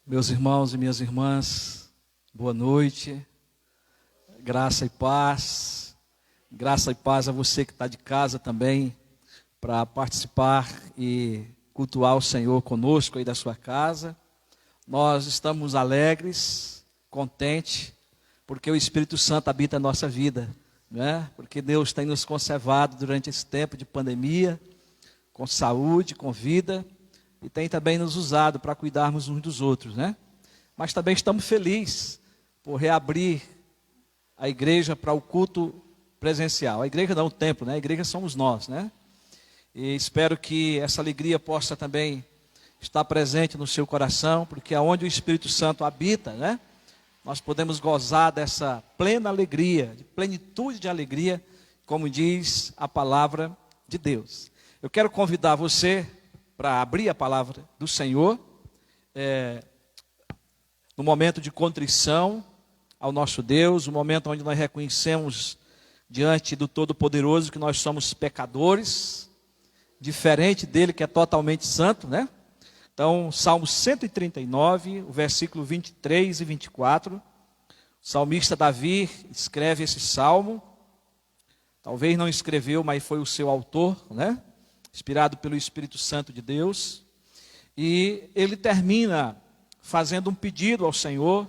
Meus irmãos e minhas irmãs, boa noite, graça e paz a você que está de casa também, para participar e cultuar o Senhor conosco aí da sua casa. Nós estamos alegres, contentes, porque o Espírito Santo habita a nossa vida, né? Porque Deus tem nos conservado durante esse tempo de pandemia, com saúde, com vida, e tem também nos usado para cuidarmos uns dos outros, né? Mas também estamos felizes por reabrir a igreja para o culto presencial. A igreja não, o templo, né? A igreja somos nós, né? E espero que essa alegria possa também estar presente no seu coração, porque aonde o Espírito Santo habita, né? Nós podemos gozar dessa plena alegria, de plenitude de alegria, como diz a palavra de Deus. Eu quero convidar você para abrir a palavra do Senhor, no momento de contrição ao nosso Deus, o momento onde nós reconhecemos diante do Todo-Poderoso que nós somos pecadores, diferente dele que é totalmente santo, né? Então, Salmo 139, o versículo 23 e 24, o salmista Davi escreve esse salmo, talvez não escreveu, mas foi o seu autor, né? Inspirado pelo Espírito Santo de Deus, e ele termina fazendo um pedido ao Senhor,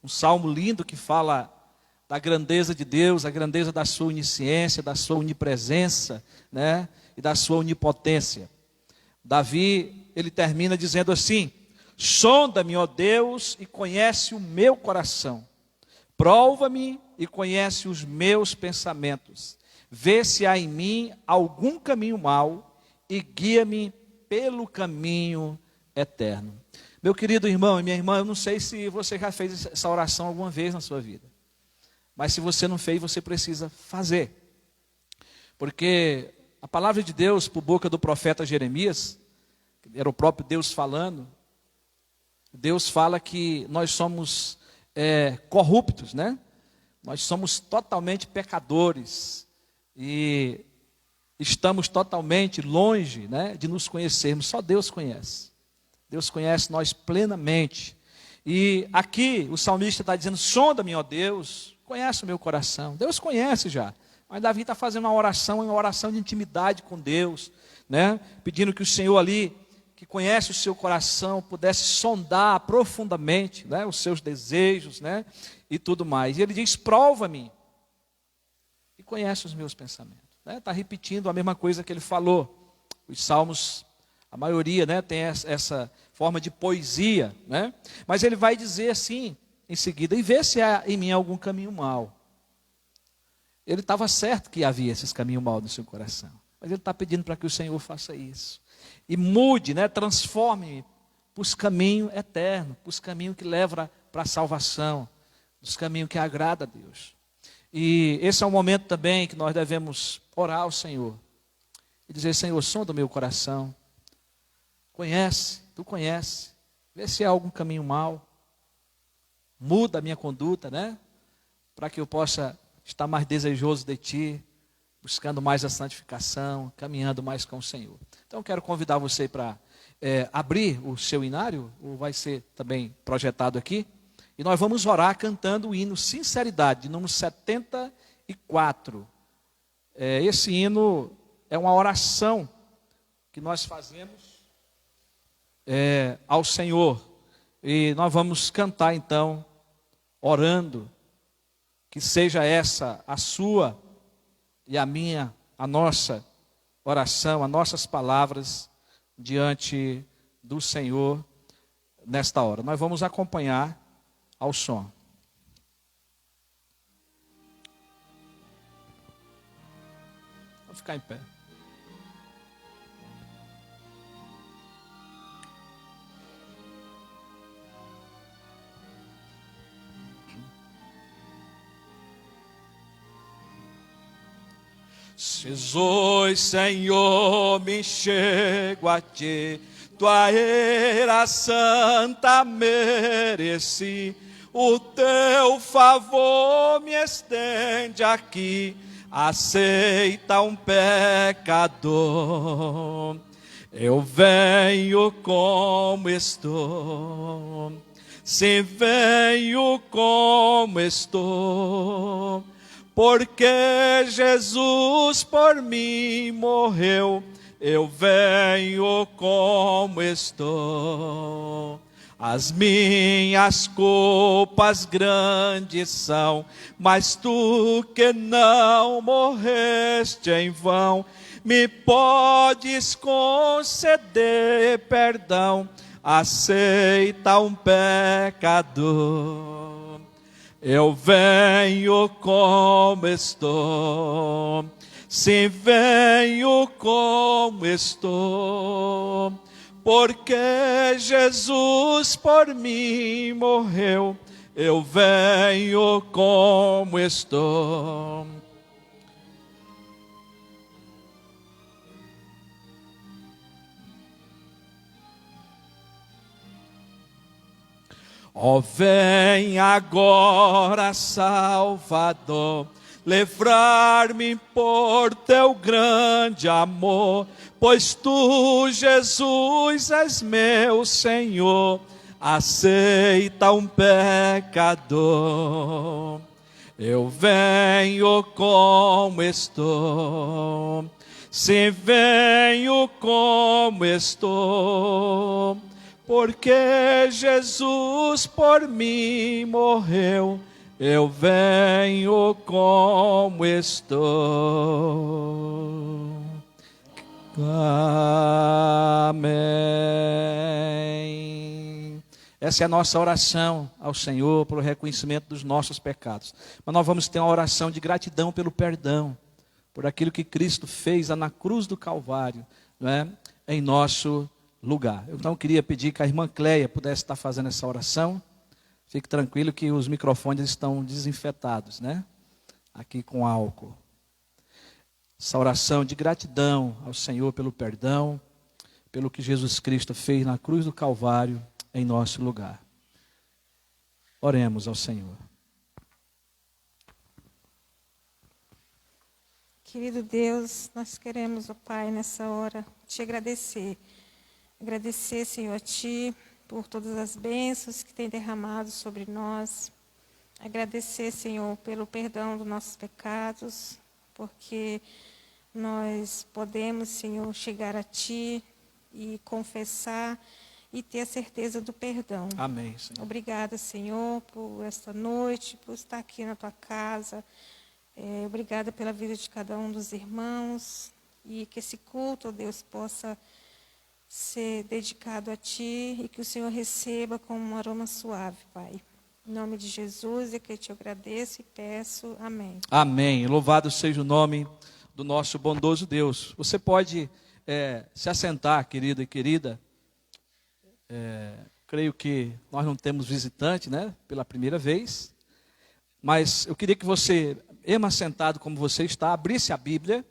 um salmo lindo que fala da grandeza de Deus, a grandeza da sua onisciência, da sua onipresença, né? E da sua onipotência. Davi, ele termina dizendo assim: sonda-me, ó Deus, e conhece o meu coração, prova-me e conhece os meus pensamentos, vê se há em mim algum caminho mau e guia-me pelo caminho eterno. Meu querido irmão e minha irmã, eu não sei se você já fez essa oração alguma vez na sua vida, mas se você não fez, você precisa fazer, porque a palavra de Deus, por boca do profeta Jeremias, era o próprio Deus falando, Deus fala que nós somos corruptos, né? Nós somos totalmente pecadores e estamos totalmente longe, né, de nos conhecermos. Só Deus conhece. Deus conhece nós plenamente. E aqui o salmista está dizendo: sonda-me, ó Deus, conhece o meu coração. Deus conhece já. Mas Davi está fazendo uma oração de intimidade com Deus, né? Pedindo que o Senhor ali, que conhece o seu coração, pudesse sondar profundamente, né, os seus desejos, né, e tudo mais. E ele diz: prova-me e conhece os meus pensamentos. Está repetindo a mesma coisa que ele falou. Os salmos, a maioria, né, tem essa forma de poesia, né? Mas ele vai dizer assim em seguida: e vê se há em mim algum caminho mau. Ele estava certo que havia esses caminhos maus no seu coração, mas ele está pedindo para que o Senhor faça isso e mude, né, transforme para os caminhos eternos, para os caminhos que levam para a salvação, os caminhos que agrada a Deus. E esse é um momento também que nós devemos orar ao Senhor e dizer: Senhor, sonda o meu coração, conhece, tu conhece, vê se há algum caminho mau, muda a minha conduta, né, para que eu possa estar mais desejoso de ti, buscando mais a santificação, caminhando mais com o Senhor. Então eu quero convidar você para abrir o seu inário, ou vai ser também projetado aqui, e nós vamos orar cantando o hino Sinceridade, de número 74. Esse hino é uma oração que nós fazemos ao Senhor, e nós vamos cantar então, orando, que seja essa a sua e a minha, a nossa oração, as nossas palavras diante do Senhor nesta hora. Nós vamos acompanhar ao som. Vamos ficar em pé. Jesus, Senhor, me chego a ti, tua ira santa mereci, o teu favor me estende aqui, aceita um pecador. Eu venho como estou, se venho como estou, porque Jesus por mim morreu. Eu venho como estou. As minhas culpas grandes são, mas tu que não morreste em vão, me podes conceder perdão. Aceita um pecador. Eu venho como estou, se venho como estou, porque Jesus por mim morreu. Eu venho como estou. Ó, vem agora, Salvador, livrar-me por teu grande amor, pois tu, Jesus, és meu Senhor. Aceita um pecador. Eu venho como estou, se venho como estou, porque Jesus por mim morreu. Eu venho como estou. Amém. Essa é a nossa oração ao Senhor pelo reconhecimento dos nossos pecados. Mas nós vamos ter uma oração de gratidão pelo perdão, por aquilo que Cristo fez na cruz do Calvário, não é? Em nosso lugar. Então eu queria pedir que a irmã Cleia pudesse estar fazendo essa oração. Fique tranquilo que os microfones estão desinfetados, né? Aqui com álcool. Essa oração de gratidão ao Senhor pelo perdão, pelo que Jesus Cristo fez na cruz do Calvário em nosso lugar. Oremos ao Senhor. Querido Deus, nós queremos, ó Pai, nessa hora, te agradecer. Agradecer, Senhor, a Ti por todas as bênçãos que tem derramado sobre nós. Agradecer, Senhor, pelo perdão dos nossos pecados, porque nós podemos, Senhor, chegar a Ti e confessar e ter a certeza do perdão. Amém, Senhor. Obrigada, Senhor, por esta noite, por estar aqui na Tua casa. Obrigada pela vida de cada um dos irmãos e que esse culto, ó Deus, possa ser dedicado a Ti e que o Senhor receba como um aroma suave, Pai. Em nome de Jesus é que eu te agradeço e peço. Amém. Amém. Louvado seja o nome do nosso bondoso Deus. Você pode se assentar, querido e querida. Creio que nós não temos visitante, né? Pela primeira vez. Mas eu queria que você, mesmo assentado como você está, abrisse a Bíblia.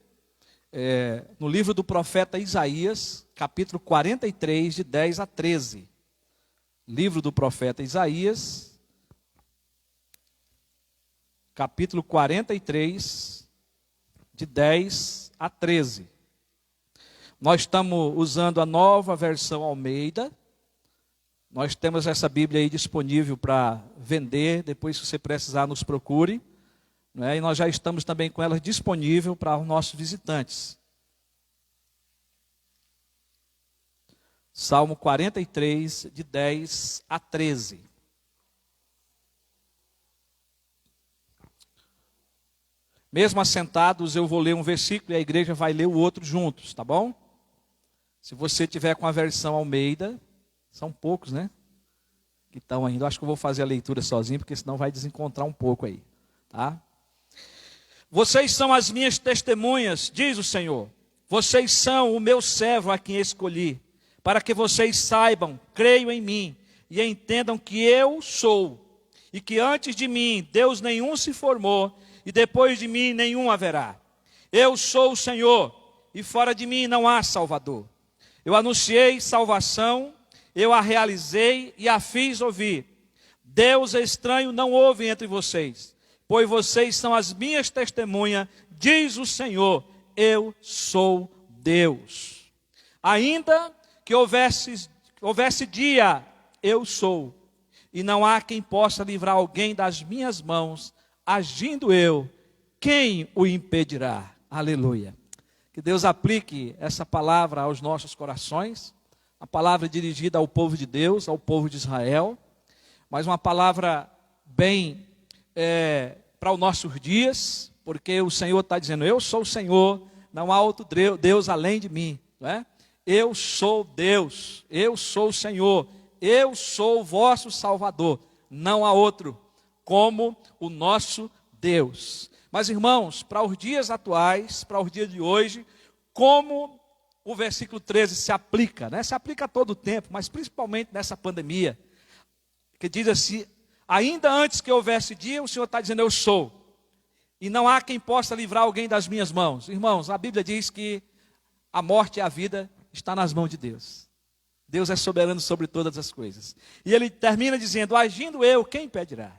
No livro do profeta Isaías, capítulo 43, de 10 a 13. Livro do profeta Isaías, capítulo 43, de 10 a 13. Nós estamos usando a nova versão Almeida. Nós temos essa Bíblia aí disponível para vender, depois se você precisar nos procure. E nós já estamos também com ela disponível para os nossos visitantes. Salmo 43, de 10 a 13. Mesmo assentados, eu vou ler um versículo e a igreja vai ler o outro juntos, tá bom? Se você tiver com a versão Almeida, são poucos, né? Que estão ainda. Eu acho que eu vou fazer a leitura sozinho, porque senão vai desencontrar um pouco aí, tá? Vocês são as minhas testemunhas, diz o Senhor. Vocês são o meu servo a quem escolhi, para que vocês saibam, creiam em mim e entendam que eu sou, e que antes de mim Deus nenhum se formou, e depois de mim nenhum haverá. Eu sou o Senhor, e fora de mim não há Salvador. Eu anunciei salvação, eu a realizei e a fiz ouvir. Deus estranho não houve entre vocês, pois vocês são as minhas testemunhas, diz o Senhor, eu sou Deus. Ainda que houvesse dia, eu sou, e não há quem possa livrar alguém das minhas mãos. Agindo eu, quem o impedirá? Aleluia. Que Deus aplique essa palavra aos nossos corações, a palavra dirigida ao povo de Deus, ao povo de Israel, mas uma palavra bem para os nossos dias, porque o Senhor está dizendo: eu sou o Senhor, não há outro Deus além de mim, não é? Eu sou Deus, eu sou o Senhor, eu sou o vosso Salvador, não há outro como o nosso Deus. Mas, irmãos, para os dias atuais, para os dias de hoje, como o versículo 13 se aplica, né? Se aplica a todo o tempo, mas principalmente nessa pandemia, que diz assim: ainda antes que houvesse dia, o Senhor está dizendo: eu sou, e não há quem possa livrar alguém das minhas mãos. Irmãos, a Bíblia diz que a morte e a vida está nas mãos de Deus. Deus é soberano sobre todas as coisas. E ele termina dizendo: agindo eu, quem impedirá?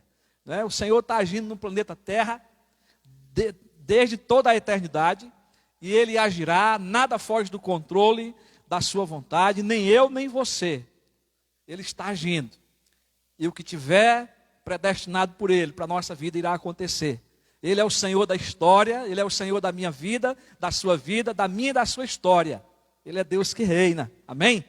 Né? O Senhor está agindo no planeta Terra desde toda a eternidade, e Ele agirá, nada foge do controle da sua vontade, nem eu, nem você. Ele está agindo. E o que tiver predestinado por Ele, para a nossa vida, irá acontecer. Ele é o Senhor da história, Ele é o Senhor da minha vida, da sua vida, da minha e da sua história. Ele é Deus que reina, amém?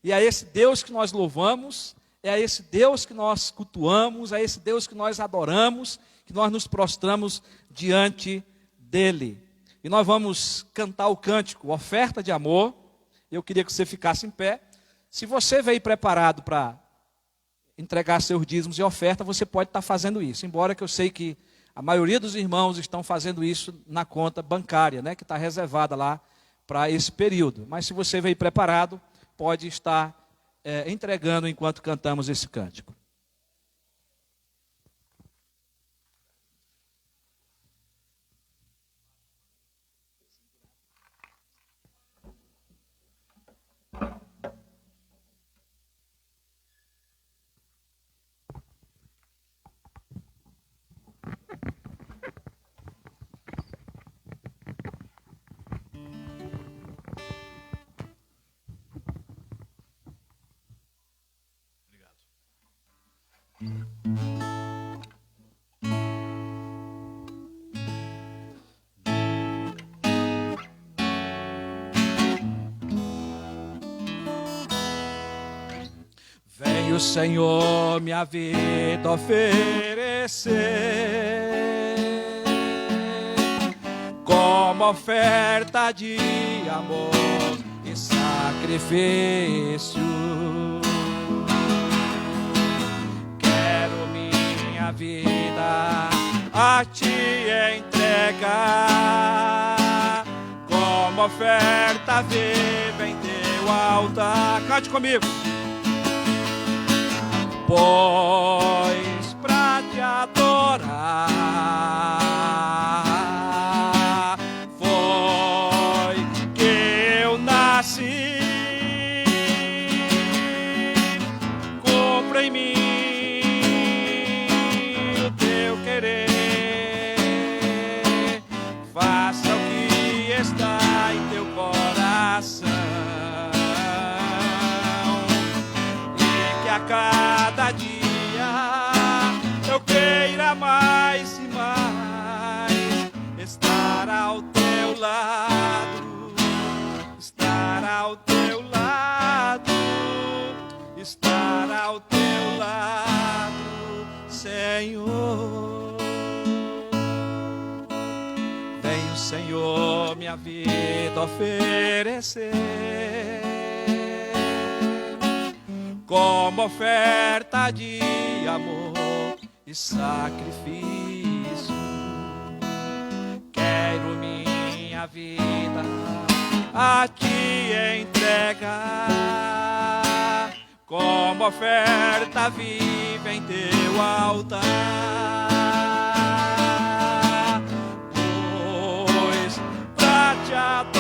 E é esse Deus que nós louvamos, é esse Deus que nós cultuamos, é esse Deus que nós adoramos, que nós nos prostramos diante dEle. E nós vamos cantar o cântico Oferta de Amor. Eu queria que você ficasse em pé. Se você veio preparado para entregar seus dízimos e oferta, você pode estar fazendo isso. Embora que eu sei que a maioria dos irmãos estão fazendo isso na conta bancária, né, que está reservada lá para esse período. Mas se você veio preparado, pode estar entregando enquanto cantamos esse cântico. Vem o Senhor minha vida oferecer como oferta de amor e sacrifício. Quero minha vida a Ti entregar como oferta viva em Teu altar. Cante comigo. Pois pra Te adorar foi que eu nasci. Cumpra em mim o Teu querer, faça o que está em Teu coração, e que a cada dia eu queira mais e mais estar ao Teu lado, estar ao Teu lado, estar ao Teu lado, Senhor. Vem o Senhor minha vida oferecer como oferta de amor e sacrifício. Quero minha vida a Ti entregar como oferta viva em Teu altar. Pois pra Te adorar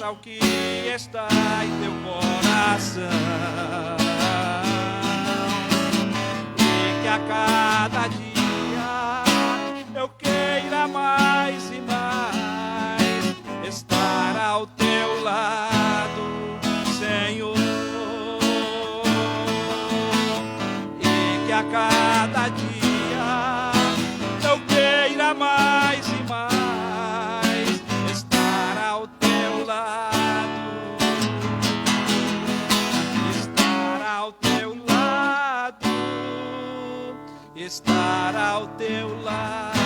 ao que está em teu coração, e que a cada dia eu queira mais e mais estar ao teu lado, Senhor, e que a cada dia eu queira mais e mais estar ao teu lado, estar ao teu lado, estar ao teu lado,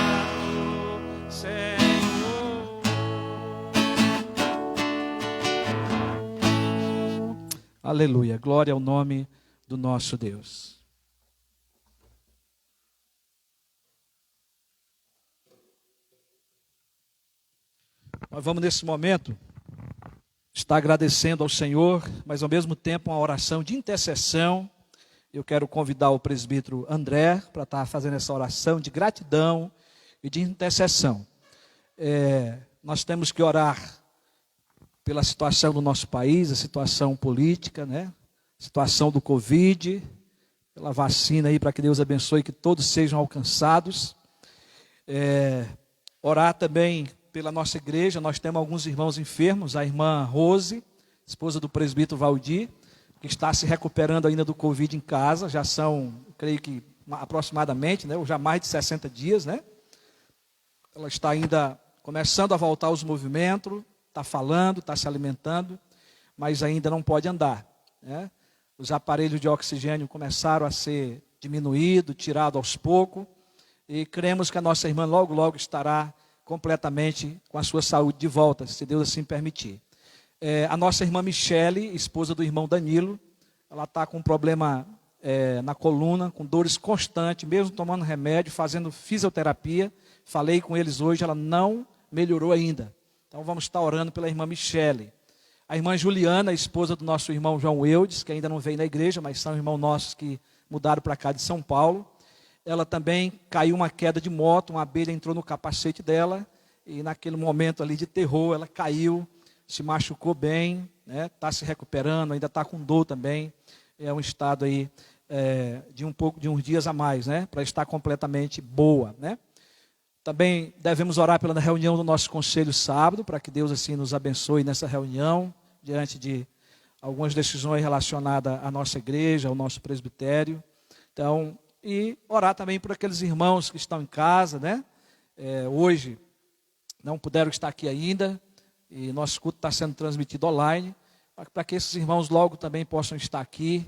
Senhor. Aleluia, glória ao nome do nosso Deus. Nós vamos nesse momento estar agradecendo ao Senhor, mas ao mesmo tempo uma oração de intercessão. Eu quero convidar o presbítero André para estar fazendo essa oração de gratidão e de intercessão. Nós temos que orar pela situação do nosso país, a situação política, né? A situação do Covid, pela vacina aí, para que Deus abençoe, que todos sejam alcançados. Orar também pela nossa igreja. Nós temos alguns irmãos enfermos, a irmã Rose, esposa do presbítero Valdir, que está se recuperando ainda do Covid em casa, já são, creio que aproximadamente, né, ou já mais de 60 dias, né? Ela está ainda começando a voltar aos movimentos, está falando, está se alimentando, mas ainda não pode andar, né? Os aparelhos de oxigênio começaram a ser diminuídos, tirados aos poucos, e cremos que a nossa irmã logo, logo estará completamente com a sua saúde de volta, se Deus assim permitir. A nossa irmã Michele, esposa do irmão Danilo, ela está com um problema na coluna, com dores constantes, mesmo tomando remédio, fazendo fisioterapia. Falei com eles hoje, ela não melhorou ainda. Então vamos estar orando pela irmã Michele. A irmã Juliana, esposa do nosso irmão João Eudes, que ainda não veio na igreja, mas são irmãos nossos que mudaram para cá de São Paulo. Ela também caiu uma queda de moto, uma abelha entrou no capacete dela, e naquele momento ali de terror, ela caiu, se machucou bem, né? Está se recuperando, ainda está com dor também. É um estado aí de uns dias a mais, né? Para estar completamente boa, né? Também devemos orar pela reunião do nosso conselho sábado, para que Deus assim nos abençoe nessa reunião, diante de algumas decisões relacionadas à nossa igreja, ao nosso presbitério. Então, e orar também por aqueles irmãos que estão em casa, né? Hoje não puderam estar aqui ainda, e nosso culto está sendo transmitido online, para que esses irmãos logo também possam estar aqui,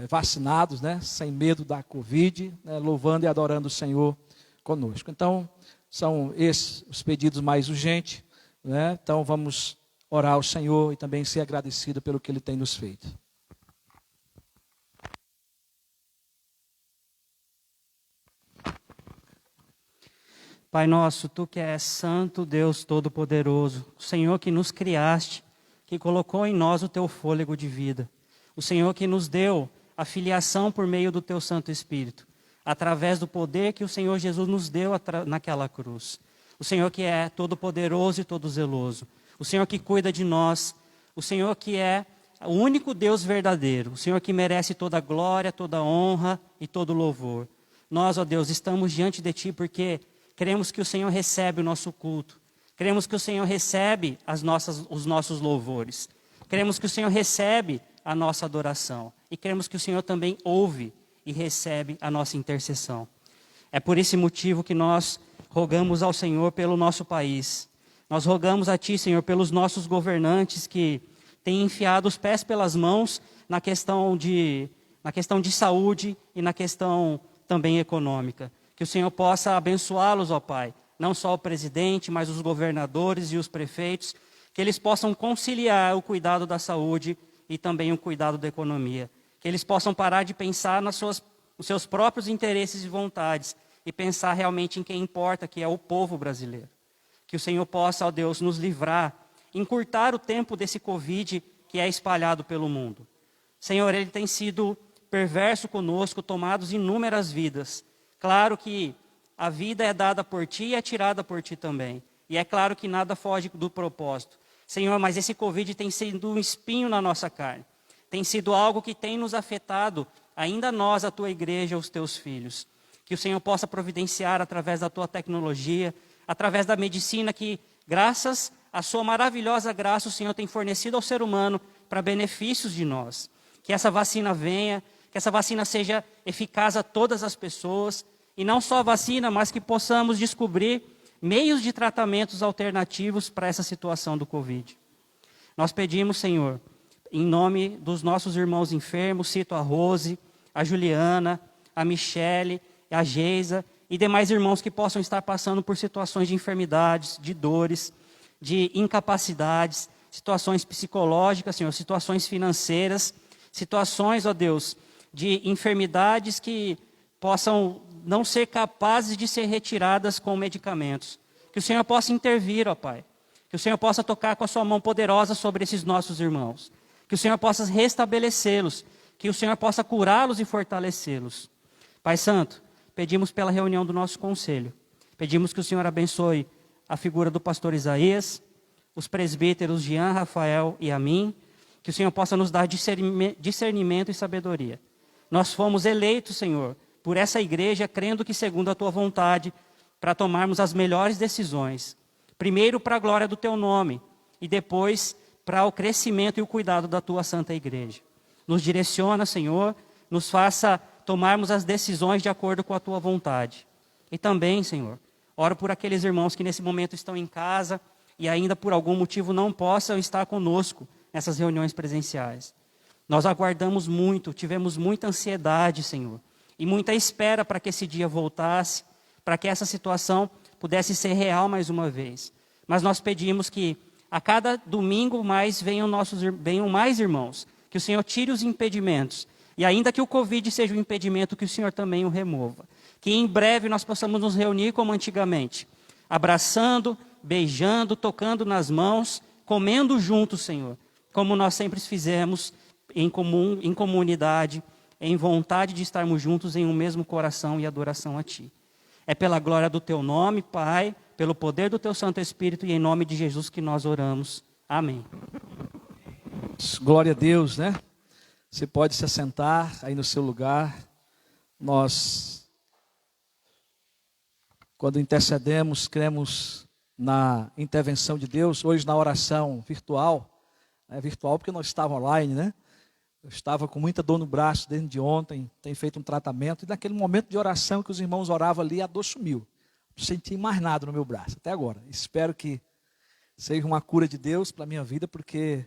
vacinados, né? Sem medo da Covid, né? Louvando e adorando o Senhor conosco. Então, são esses os pedidos mais urgentes, né? Então, vamos orar ao Senhor e também ser agradecido pelo que Ele tem nos feito. Pai nosso, Tu que és santo, Deus Todo-Poderoso, o Senhor que nos criaste, que colocou em nós o Teu fôlego de vida, o Senhor que nos deu a filiação por meio do Teu Santo Espírito, através do poder que o Senhor Jesus nos deu naquela cruz. O Senhor que é todo-poderoso e todo-zeloso, o Senhor que cuida de nós, o Senhor que é o único Deus verdadeiro, o Senhor que merece toda a glória, toda a honra e todo o louvor. Nós, ó Deus, estamos diante de Ti porque queremos que o Senhor recebe o nosso culto. Queremos que o Senhor recebe os nossos louvores. Queremos que o Senhor recebe a nossa adoração. E queremos que o Senhor também ouve e recebe a nossa intercessão. É por esse motivo que nós rogamos ao Senhor pelo nosso país. Nós rogamos a Ti, Senhor, pelos nossos governantes que têm enfiado os pés pelas mãos na questão de saúde e na questão também econômica. Que o Senhor possa abençoá-los, ó Pai, não só o presidente, mas os governadores e os prefeitos, que eles possam conciliar o cuidado da saúde e também o cuidado da economia. Que eles possam parar de pensar nos seus próprios interesses e vontades e pensar realmente em quem importa, que é o povo brasileiro. Que o Senhor possa, ó Deus, nos livrar, encurtar o tempo desse Covid que é espalhado pelo mundo. Senhor, ele tem sido perverso conosco, tomados inúmeras vidas. Claro que a vida é dada por Ti e é tirada por Ti também. E é claro que nada foge do propósito. Senhor, mas esse Covid tem sido um espinho na nossa carne. Tem sido algo que tem nos afetado, ainda nós, a tua igreja, os teus filhos. Que o Senhor possa providenciar através da tua tecnologia, através da medicina que, graças à sua maravilhosa graça, o Senhor tem fornecido ao ser humano para benefícios de nós. Que essa vacina venha, que essa vacina seja eficaz a todas as pessoas, e não só a vacina, mas que possamos descobrir meios de tratamentos alternativos para essa situação do Covid. Nós pedimos, Senhor, em nome dos nossos irmãos enfermos, cito a Rose, a Juliana, a Michele, a Geisa e demais irmãos que possam estar passando por situações de enfermidades, de dores, de incapacidades, situações psicológicas, Senhor, situações financeiras, situações, ó Deus, de enfermidades que possam não ser capazes de ser retiradas com medicamentos. Que o Senhor possa intervir, ó Pai. Que o Senhor possa tocar com a sua mão poderosa sobre esses nossos irmãos. Que o Senhor possa restabelecê-los. Que o Senhor possa curá-los e fortalecê-los. Pai Santo, pedimos pela reunião do nosso conselho. Pedimos que o Senhor abençoe a figura do pastor Isaías, os presbíteros Jean, Rafael e a mim. Que o Senhor possa nos dar discernimento e sabedoria. Nós fomos eleitos, Senhor, por essa igreja, crendo que segundo a tua vontade, para tomarmos as melhores decisões. Primeiro para a glória do teu nome e depois para o crescimento e o cuidado da tua santa igreja. Nos direciona, Senhor, nos faça tomarmos as decisões de acordo com a tua vontade. E também, Senhor, oro por aqueles irmãos que nesse momento estão em casa e ainda por algum motivo não possam estar conosco nessas reuniões presenciais. Nós aguardamos muito, tivemos muita ansiedade, Senhor, e muita espera para que esse dia voltasse, para que essa situação pudesse ser real mais uma vez. Mas nós pedimos que a cada domingo venham mais irmãos, que o Senhor tire os impedimentos, e ainda que o Covid seja um impedimento, que o Senhor também o remova. Que em breve nós possamos nos reunir como antigamente, abraçando, beijando, tocando nas mãos, comendo juntos, Senhor, como nós sempre fizemos em comunidade, em vontade de estarmos juntos em um mesmo coração e adoração a Ti. É pela glória do Teu nome, Pai, pelo poder do Teu Santo Espírito e em nome de Jesus que nós oramos. Amém. Glória a Deus, né? Você pode se assentar aí no seu lugar. Nós, quando intercedemos, cremos na intervenção de Deus. Hoje na oração virtual, virtual porque nós estávamos online, né? Eu estava com muita dor no braço desde ontem, tenho feito um tratamento, e naquele momento de oração que os irmãos oravam ali, a dor sumiu. Não senti mais nada no meu braço, até agora. Espero que seja uma cura de Deus para a minha vida, porque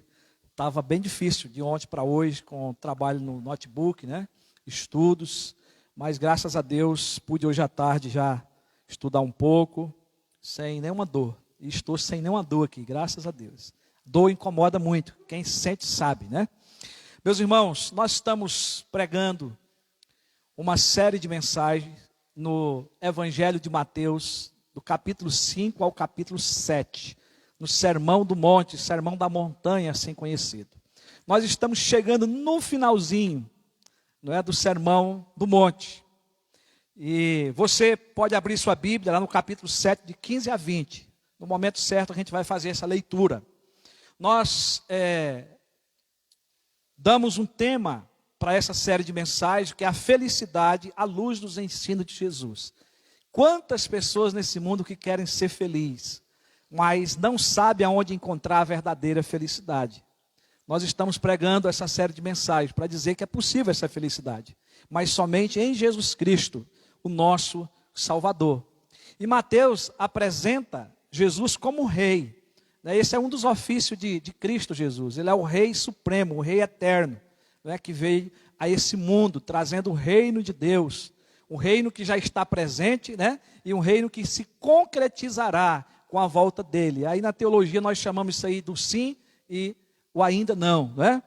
estava bem difícil de ontem para hoje, com o trabalho no notebook, né? Estudos, mas graças a Deus pude hoje à tarde já estudar um pouco, sem nenhuma dor. E estou sem nenhuma dor aqui, graças a Deus. Dor incomoda muito, quem sente sabe, né? Meus irmãos, nós estamos pregando uma série de mensagens no Evangelho de Mateus, do capítulo 5 ao capítulo 7, no Sermão do Monte, Sermão da Montanha, assim conhecido. Nós estamos chegando no finalzinho, não é, do Sermão do Monte. E você pode abrir sua Bíblia lá no capítulo 7, de 15 a 20. No momento certo a gente vai fazer essa leitura. Nós damos um tema para essa série de mensagens, que é a felicidade à luz dos ensinos de Jesus. Quantas pessoas nesse mundo que querem ser felizes, mas não sabem aonde encontrar a verdadeira felicidade. Nós estamos pregando essa série de mensagens para dizer que é possível essa felicidade, mas somente em Jesus Cristo, o nosso Salvador. E Mateus apresenta Jesus como rei. Esse é um dos ofícios de Cristo Jesus. Ele é o Rei Supremo, o Rei Eterno, que veio a esse mundo trazendo o reino de Deus. Um reino que já está presente, né? E um reino que se concretizará com a volta dele. Aí na teologia nós chamamos isso aí do sim e o ainda não, né?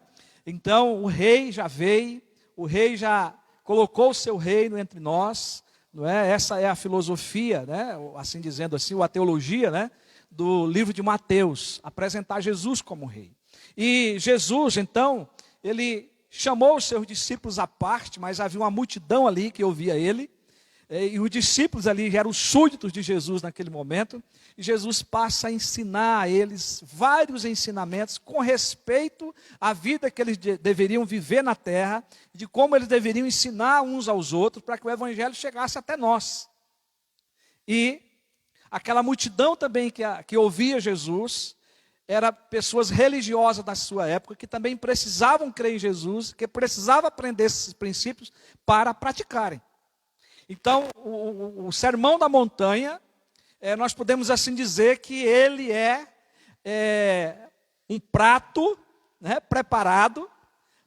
Então o rei já veio, o rei já colocou o seu reino entre nós, não é? Essa é a filosofia, né? Assim dizendo assim, ou a teologia, né? Do livro de Mateus, apresentar Jesus como rei. E Jesus, então, ele chamou os seus discípulos à parte, mas havia uma multidão ali que ouvia ele, e os discípulos ali eram os súditos de Jesus naquele momento, e Jesus passa a ensinar a eles vários ensinamentos com respeito à vida que eles deveriam viver na terra, de como eles deveriam ensinar uns aos outros para que o evangelho chegasse até nós. E aquela multidão também que ouvia Jesus, eram pessoas religiosas da sua época, que também precisavam crer em Jesus, que precisavam aprender esses princípios para praticarem. Então, o Sermão da Montanha, nós podemos assim dizer que ele é um prato, né, preparado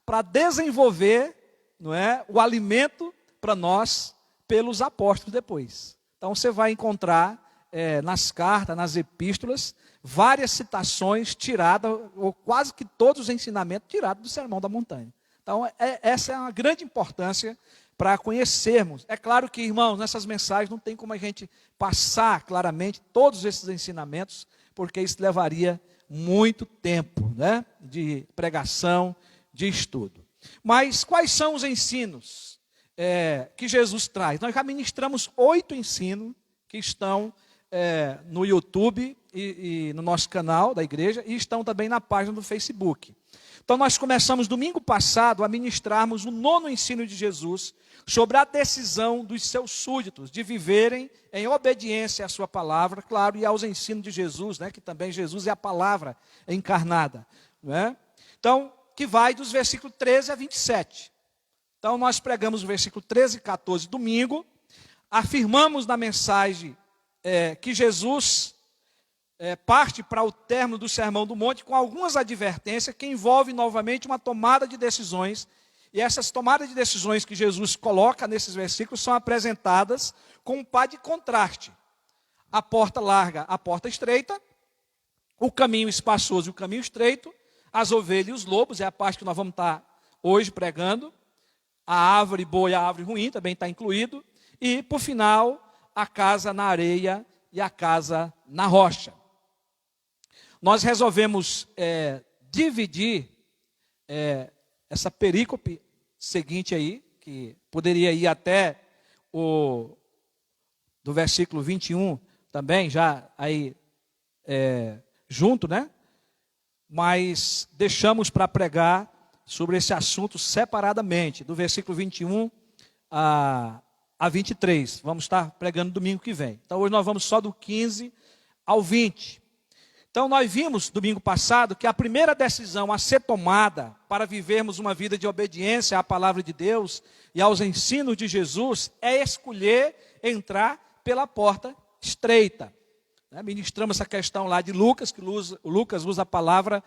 para desenvolver, não é, o alimento para nós pelos apóstolos depois. Então, você vai encontrar nas cartas, nas epístolas, várias citações tiradas, ou quase que todos os ensinamentos tirados do Sermão da Montanha. Então, essa é uma grande importância para conhecermos. É claro que, irmãos, nessas mensagens não tem como a gente passar claramente todos esses ensinamentos, porque isso levaria muito tempo, né, de pregação, de estudo. Mas quais são os ensinos que Jesus traz? Nós já ministramos 8 ensinos que estão no YouTube e no nosso canal da igreja, e estão também na página do Facebook. Então nós começamos domingo passado a ministrarmos o 9º ensino de Jesus sobre a decisão dos seus súditos de viverem em obediência à sua palavra, claro, e aos ensinos de Jesus, né, que também Jesus é a palavra encarnada, né? Então, que vai dos versículos 13 a 27. Então nós pregamos o versículo 13 e 14 domingo, afirmamos na mensagem que Jesus parte para o término do Sermão do Monte com algumas advertências que envolvem novamente uma tomada de decisões. E essas tomadas de decisões que Jesus coloca nesses versículos são apresentadas com um par de contraste. A porta larga, a porta estreita, o caminho espaçoso e o caminho estreito, as ovelhas e os lobos, é a parte que nós vamos estar hoje pregando. A árvore boa e a árvore ruim também está incluído. E, por final, a casa na areia e a casa na rocha. Nós resolvemos dividir essa perícope seguinte aí, que poderia ir até do versículo 21 também, já aí junto, né? Mas deixamos para pregar sobre esse assunto separadamente, do versículo 21 a 23. Vamos estar pregando domingo que vem. Então hoje nós vamos só do 15 ao 20. Então nós vimos domingo passado que a primeira decisão a ser tomada para vivermos uma vida de obediência à palavra de Deus e aos ensinos de Jesus é escolher entrar pela porta estreita. Ministramos essa questão lá de Lucas, que Lucas usa a palavra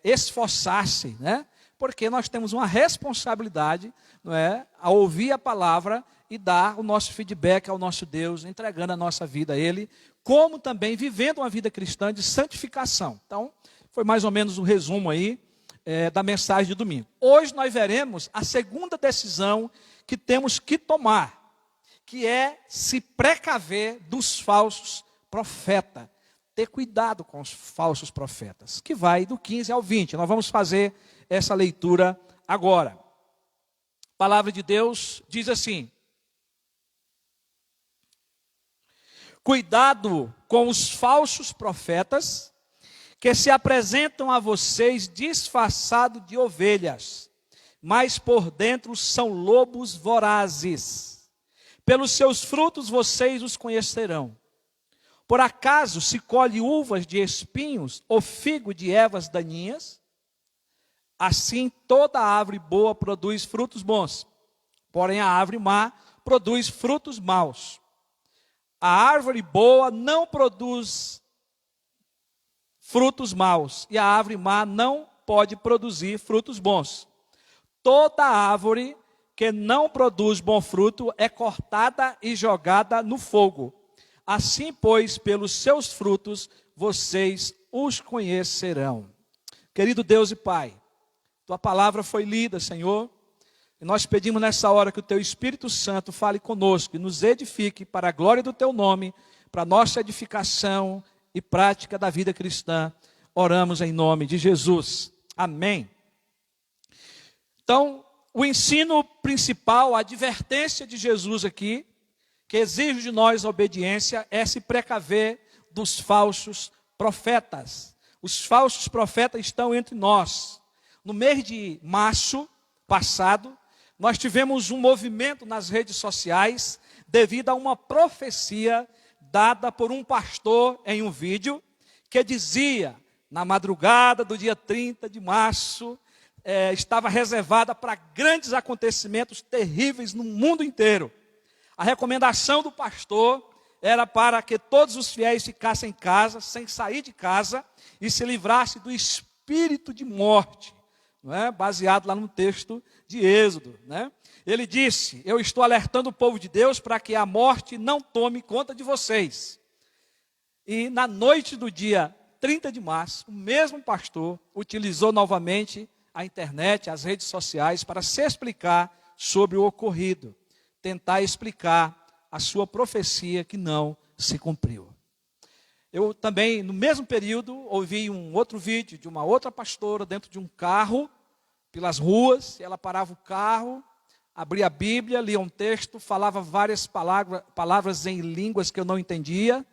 esforçar-se, né? Porque nós temos uma responsabilidade, não é, a ouvir a palavra e dar o nosso feedback ao nosso Deus, entregando a nossa vida a Ele, como também vivendo uma vida cristã de santificação. Então, foi mais ou menos um resumo aí da mensagem de domingo. Hoje nós veremos a segunda decisão que temos que tomar, que é se precaver dos falsos profetas. Ter cuidado com os falsos profetas, que vai do 15 ao 20. Nós vamos fazer essa leitura agora. A palavra de Deus diz assim: cuidado com os falsos profetas que se apresentam a vocês disfarçados de ovelhas, mas por dentro são lobos vorazes. Pelos seus frutos vocês os conhecerão. Por acaso se colhe uvas de espinhos ou figo de ervas daninhas? Assim toda árvore boa produz frutos bons, porém a árvore má produz frutos maus. A árvore boa não produz frutos maus, e a árvore má não pode produzir frutos bons. Toda árvore que não produz bom fruto é cortada e jogada no fogo. Assim, pois, pelos seus frutos vocês os conhecerão. Querido Deus e Pai, Tua palavra foi lida, Senhor, e nós pedimos nessa hora que o Teu Espírito Santo fale conosco e nos edifique para a glória do Teu nome, para a nossa edificação e prática da vida cristã. Oramos em nome de Jesus. Amém. Então, o ensino principal, a advertência de Jesus aqui, que exige de nós obediência é se precaver dos falsos profetas. Os falsos profetas estão entre nós. No mês de março passado, nós tivemos um movimento nas redes sociais devido a uma profecia dada por um pastor em um vídeo que dizia, na madrugada do dia 30 de março, estava reservada para grandes acontecimentos terríveis no mundo inteiro. A recomendação do pastor era para que todos os fiéis ficassem em casa, sem sair de casa, e se livrassem do espírito de morte, não é? Baseado lá no texto de Êxodo, né? Ele disse: eu estou alertando o povo de Deus para que a morte não tome conta de vocês. E na noite do dia 30 de março, o mesmo pastor utilizou novamente a internet, as redes sociais, para se explicar sobre o ocorrido, tentar explicar a sua profecia que não se cumpriu. Eu também, no mesmo período, ouvi um outro vídeo de uma outra pastora dentro de um carro, pelas ruas, e ela parava o carro, abria a Bíblia, lia um texto, falava várias palavras em línguas que eu não entendia,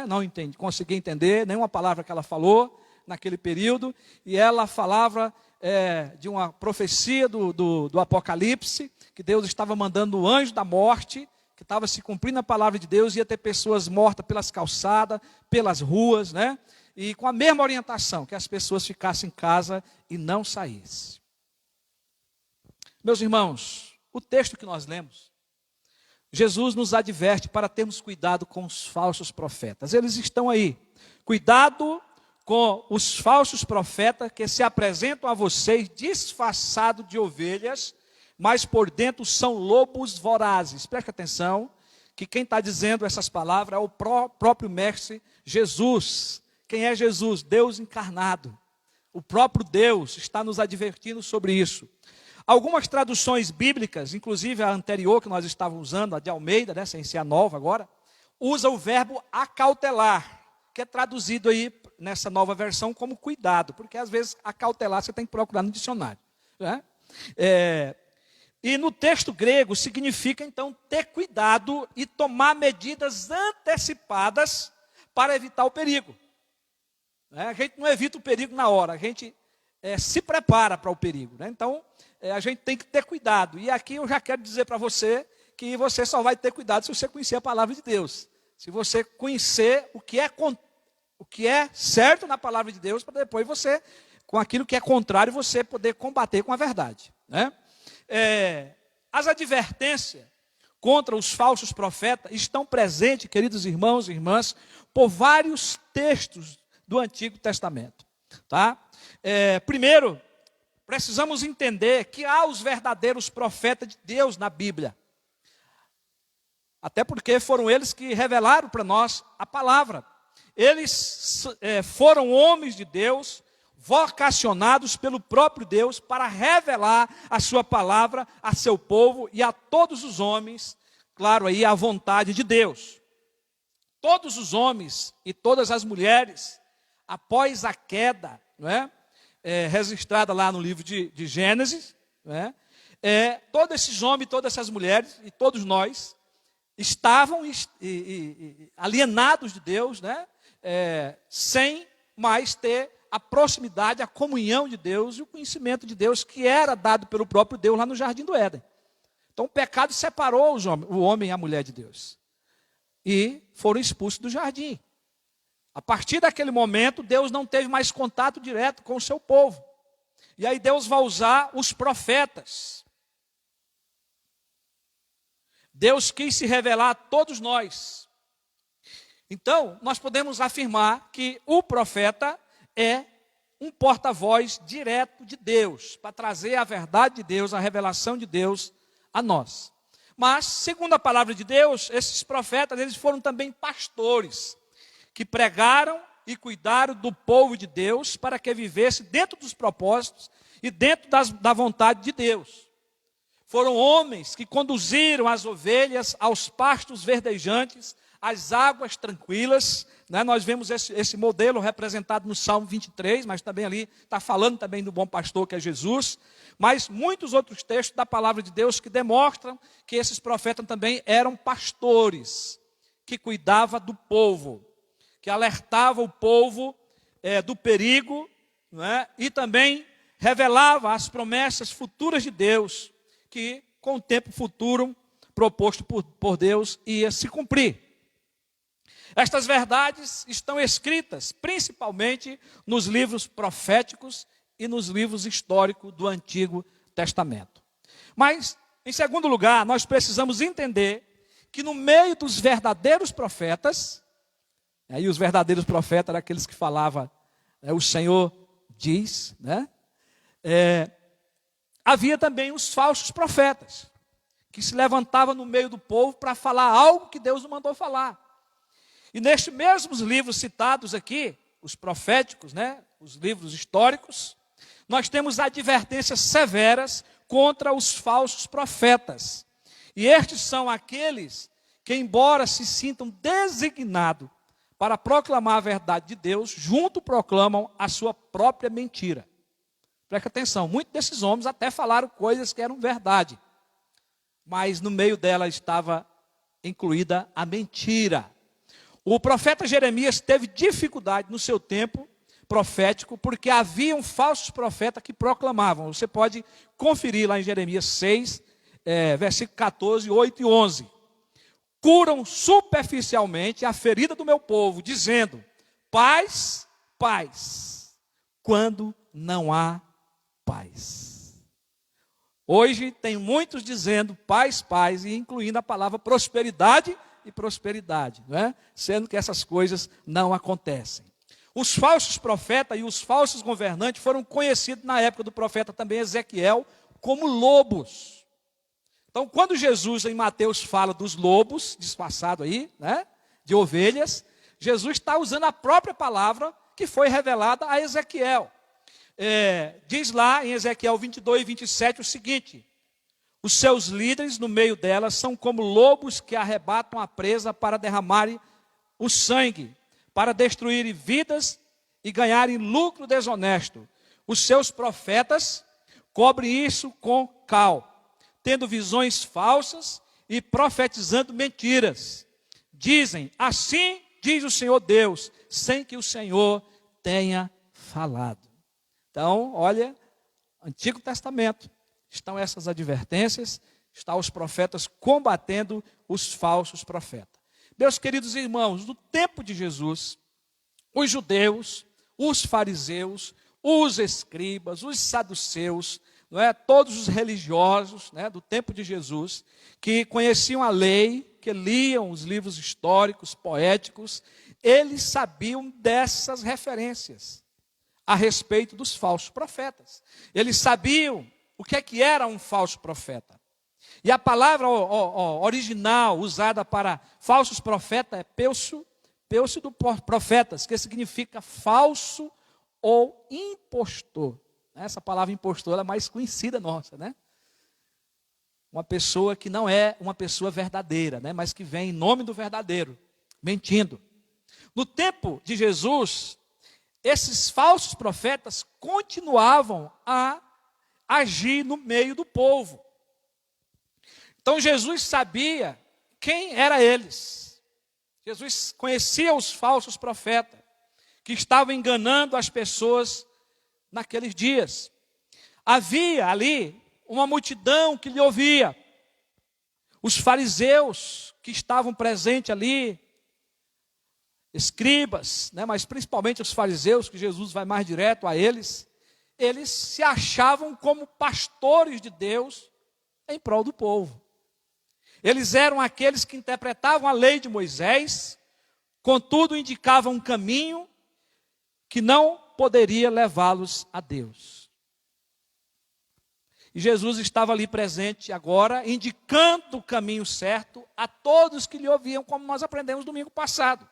não conseguia entender nenhuma palavra que ela falou naquele período, e ela falava de uma profecia do Apocalipse, que Deus estava mandando o anjo da morte, que estava se cumprindo a palavra de Deus, ia ter pessoas mortas pelas calçadas, pelas ruas, né? E com a mesma orientação, que as pessoas ficassem em casa e não saíssem. Meus irmãos, o texto que nós lemos, Jesus nos adverte para termos cuidado com os falsos profetas. Eles estão aí. Cuidado com os falsos profetas que se apresentam a vocês disfarçados de ovelhas, mas por dentro são lobos vorazes. Preste atenção, que quem está dizendo essas palavras é o próprio mestre Jesus. Quem é Jesus? Deus encarnado. O próprio Deus está nos advertindo sobre isso. Algumas traduções bíblicas, inclusive a anterior que nós estávamos usando, a de Almeida, né, sem ser a nova agora, usa o verbo acautelar, que é traduzido aí nessa nova versão como cuidado, porque às vezes acautelar você tem que procurar no dicionário, né? E no texto grego significa então ter cuidado e tomar medidas antecipadas para evitar o perigo. A gente não evita o perigo na hora, a gente se prepara para o perigo, né? Então a gente tem que ter cuidado. E aqui eu já quero dizer para você que você só vai ter cuidado se você conhecer a palavra de Deus. Se você conhecer o que é certo na palavra de Deus, para depois você, com aquilo que é contrário, você poder combater com a verdade, né? As advertências contra os falsos profetas estão presentes, queridos irmãos e irmãs, por vários textos do Antigo Testamento, tá? Primeiro, precisamos entender que há os verdadeiros profetas de Deus na Bíblia, até porque foram eles que revelaram para nós a palavra. Eles foram homens de Deus, vocacionados pelo próprio Deus para revelar a sua palavra a seu povo e a todos os homens, claro, aí a vontade de Deus. Todos os homens e todas as mulheres, após a queda, não é? Registrada lá no livro de Gênesis, não é? Todos esses homens, todas essas mulheres e todos nós estavam alienados de Deus, né? Sem mais ter a proximidade, a comunhão de Deus e o conhecimento de Deus que era dado pelo próprio Deus lá no Jardim do Éden. Então o pecado separou o homem e a mulher de Deus. E foram expulsos do jardim. A partir daquele momento, Deus não teve mais contato direto com o seu povo. E aí Deus vai usar os profetas. Deus quis se revelar a todos nós. Então, nós podemos afirmar que o profeta é um porta-voz direto de Deus, para trazer a verdade de Deus, a revelação de Deus a nós. Mas, segundo a palavra de Deus, esses profetas, eles foram também pastores, que pregaram e cuidaram do povo de Deus, para que vivesse dentro dos propósitos e dentro da vontade de Deus. Foram homens que conduziram as ovelhas aos pastos verdejantes, as águas tranquilas, né? Nós vemos esse modelo representado no Salmo 23, mas também ali está falando também do bom pastor que é Jesus, mas muitos outros textos da palavra de Deus que demonstram que esses profetas também eram pastores, que cuidavam do povo, que alertavam o povo do perigo, né? E também revelava as promessas futuras de Deus, que com o tempo futuro proposto por Deus ia se cumprir. Estas verdades estão escritas principalmente nos livros proféticos e nos livros históricos do Antigo Testamento. Mas, em segundo lugar, nós precisamos entender que no meio dos verdadeiros profetas, e os verdadeiros profetas eram aqueles que falavam, o Senhor diz, né? Havia também os falsos profetas, que se levantavam no meio do povo para falar algo que Deus não mandou falar. E nestes mesmos livros citados aqui, os proféticos, né, os livros históricos, nós temos advertências severas contra os falsos profetas. E estes são aqueles que, embora se sintam designados para proclamar a verdade de Deus, junto proclamam a sua própria mentira. Preste atenção, muitos desses homens até falaram coisas que eram verdade, mas no meio dela estava incluída a mentira. O profeta Jeremias teve dificuldade no seu tempo profético, porque haviam falsos profetas que proclamavam. Você pode conferir lá em Jeremias 6, versículo 14, 8 e 11. Curam superficialmente a ferida do meu povo, dizendo, paz, paz, quando não há paz. Hoje tem muitos dizendo paz, paz, e incluindo a palavra prosperidade e prosperidade, não é? Sendo que essas coisas não acontecem. Os falsos profetas e os falsos governantes foram conhecidos na época do profeta também Ezequiel como lobos. Então, quando Jesus em Mateus fala dos lobos, disfarçado aí, né, de ovelhas, Jesus está usando a própria palavra que foi revelada a Ezequiel. Diz lá em Ezequiel 22 e 27 o seguinte: os seus líderes no meio delas são como lobos que arrebatam a presa para derramarem o sangue, para destruírem vidas e ganharem lucro desonesto. Os seus profetas cobrem isso com cal, tendo visões falsas e profetizando mentiras. Dizem, assim diz o Senhor Deus, sem que o Senhor tenha falado. Então, olha, Antigo Testamento, estão essas advertências, estão os profetas combatendo os falsos profetas. Meus queridos irmãos, no tempo de Jesus, os judeus, os fariseus, os escribas, os saduceus, não é? Todos os religiosos, né, do tempo de Jesus, que conheciam a lei, que liam os livros históricos, poéticos, eles sabiam dessas referências a respeito dos falsos profetas. Eles sabiam o que era um falso profeta. E a palavra original usada para falsos profetas é peuso do profetas, que significa falso ou impostor. Essa palavra impostor é mais conhecida nossa, né? Uma pessoa que não é uma pessoa verdadeira, né? Mas que vem em nome do verdadeiro, mentindo. No tempo de Jesus, esses falsos profetas continuavam a agir no meio do povo. Então Jesus sabia quem eram eles. Jesus conhecia os falsos profetas que estavam enganando as pessoas naqueles dias. Havia ali uma multidão que lhe ouvia. Os fariseus que estavam presentes ali, escribas, né, mas principalmente os fariseus, que Jesus vai mais direto a eles, eles se achavam como pastores de Deus em prol do povo. Eles eram aqueles que interpretavam a lei de Moisés, contudo indicavam um caminho que não poderia levá-los a Deus. E Jesus estava ali presente agora, indicando o caminho certo a todos que lhe ouviam, como nós aprendemos domingo passado.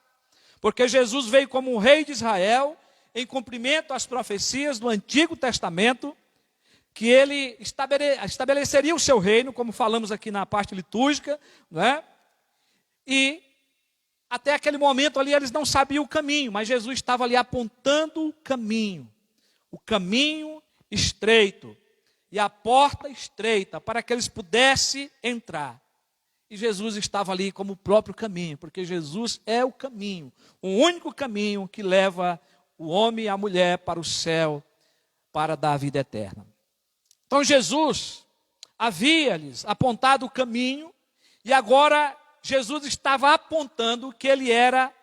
Porque Jesus veio como um rei de Israel, em cumprimento às profecias do Antigo Testamento, que ele estabeleceria o seu reino, como falamos aqui na parte litúrgica, né? E Até aquele momento ali eles não sabiam o caminho, mas Jesus estava ali apontando o caminho estreito e a porta estreita para que eles pudessem entrar. E Jesus estava ali como o próprio caminho, porque Jesus é o caminho, o único caminho que leva o homem e a mulher para o céu, para dar a vida eterna. Então Jesus havia-lhes apontado o caminho, e agora Jesus estava apontando que ele era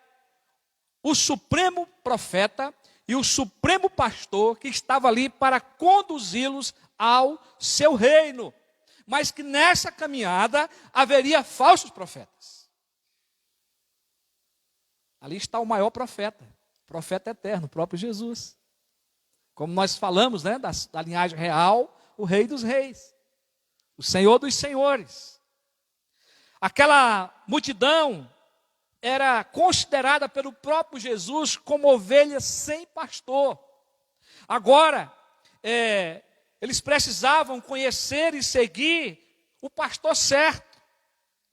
o supremo profeta e o supremo pastor que estava ali para conduzi-los ao seu reino. Mas que nessa caminhada haveria falsos profetas. Ali está o maior profeta eterno, o próprio Jesus. Como nós falamos, né, da linhagem real, o Rei dos Reis, o Senhor dos Senhores. Aquela multidão era considerada pelo próprio Jesus como ovelhas sem pastor. Agora, eles precisavam conhecer e seguir o pastor certo,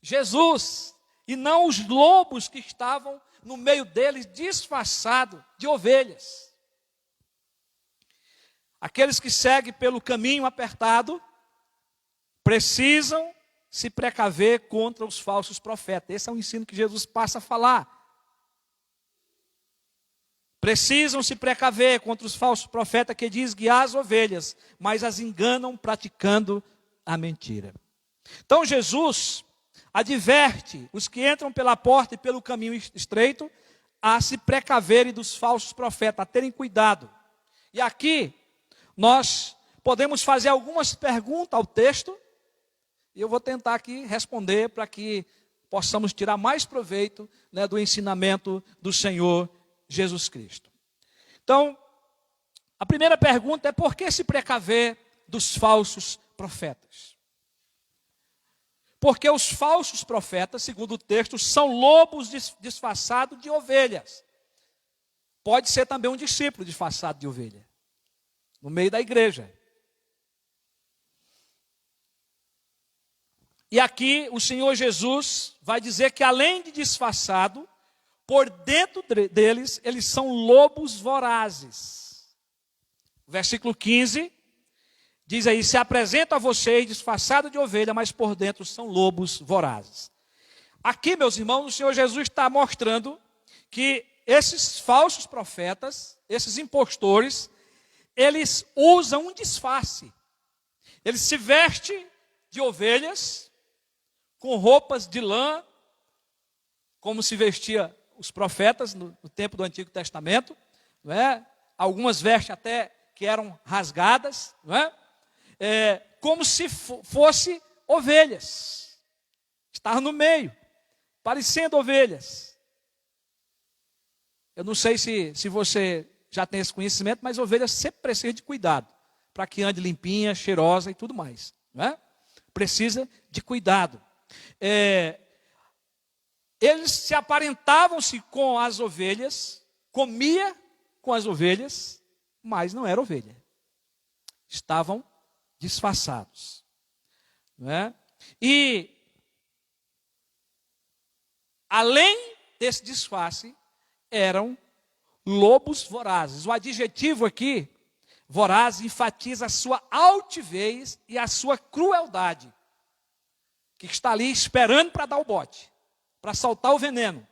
Jesus, e não os lobos que estavam no meio deles disfarçados de ovelhas. Aqueles que seguem pelo caminho apertado precisam se precaver contra os falsos profetas. Esse é o ensino que Jesus passa a falar. Precisam se precaver contra os falsos profetas que dizem guiar as ovelhas, mas as enganam praticando a mentira. Então Jesus adverte os que entram pela porta e pelo caminho estreito a se precaverem dos falsos profetas, a terem cuidado. E aqui nós podemos fazer algumas perguntas ao texto, e eu vou tentar aqui responder para que possamos tirar mais proveito, né, do ensinamento do Senhor Jesus Cristo. Então, a primeira pergunta é: por que se precaver dos falsos profetas? Porque os falsos profetas, segundo o texto, são lobos disfarçados de ovelhas. Pode ser também um discípulo disfarçado de ovelha, no meio da igreja. E aqui o Senhor Jesus vai dizer que além de disfarçado, por dentro deles, eles são lobos vorazes. Versículo 15, diz aí: se apresentam a vocês disfarçado de ovelha, mas por dentro são lobos vorazes. Aqui, meus irmãos, o Senhor Jesus está mostrando que esses falsos profetas, esses impostores, eles usam um disfarce. Eles se vestem de ovelhas, com roupas de lã, como se vestia os profetas no tempo do Antigo Testamento, não é? Algumas vestes até que eram rasgadas, não é? Como se fosse ovelhas. Estavam no meio, parecendo ovelhas. Eu não sei se você já tem esse conhecimento, mas ovelhas sempre precisam de cuidado, para que ande limpinha, cheirosa e tudo mais, não é? Precisa de cuidado. Eles se aparentavam-se com as ovelhas, comia com as ovelhas, mas não era ovelha. Estavam disfarçados, não é? E além desse disfarce, eram lobos vorazes. O adjetivo aqui, voraz, enfatiza a sua altivez e a sua crueldade, que está ali esperando para dar o bote, para soltar o veneno,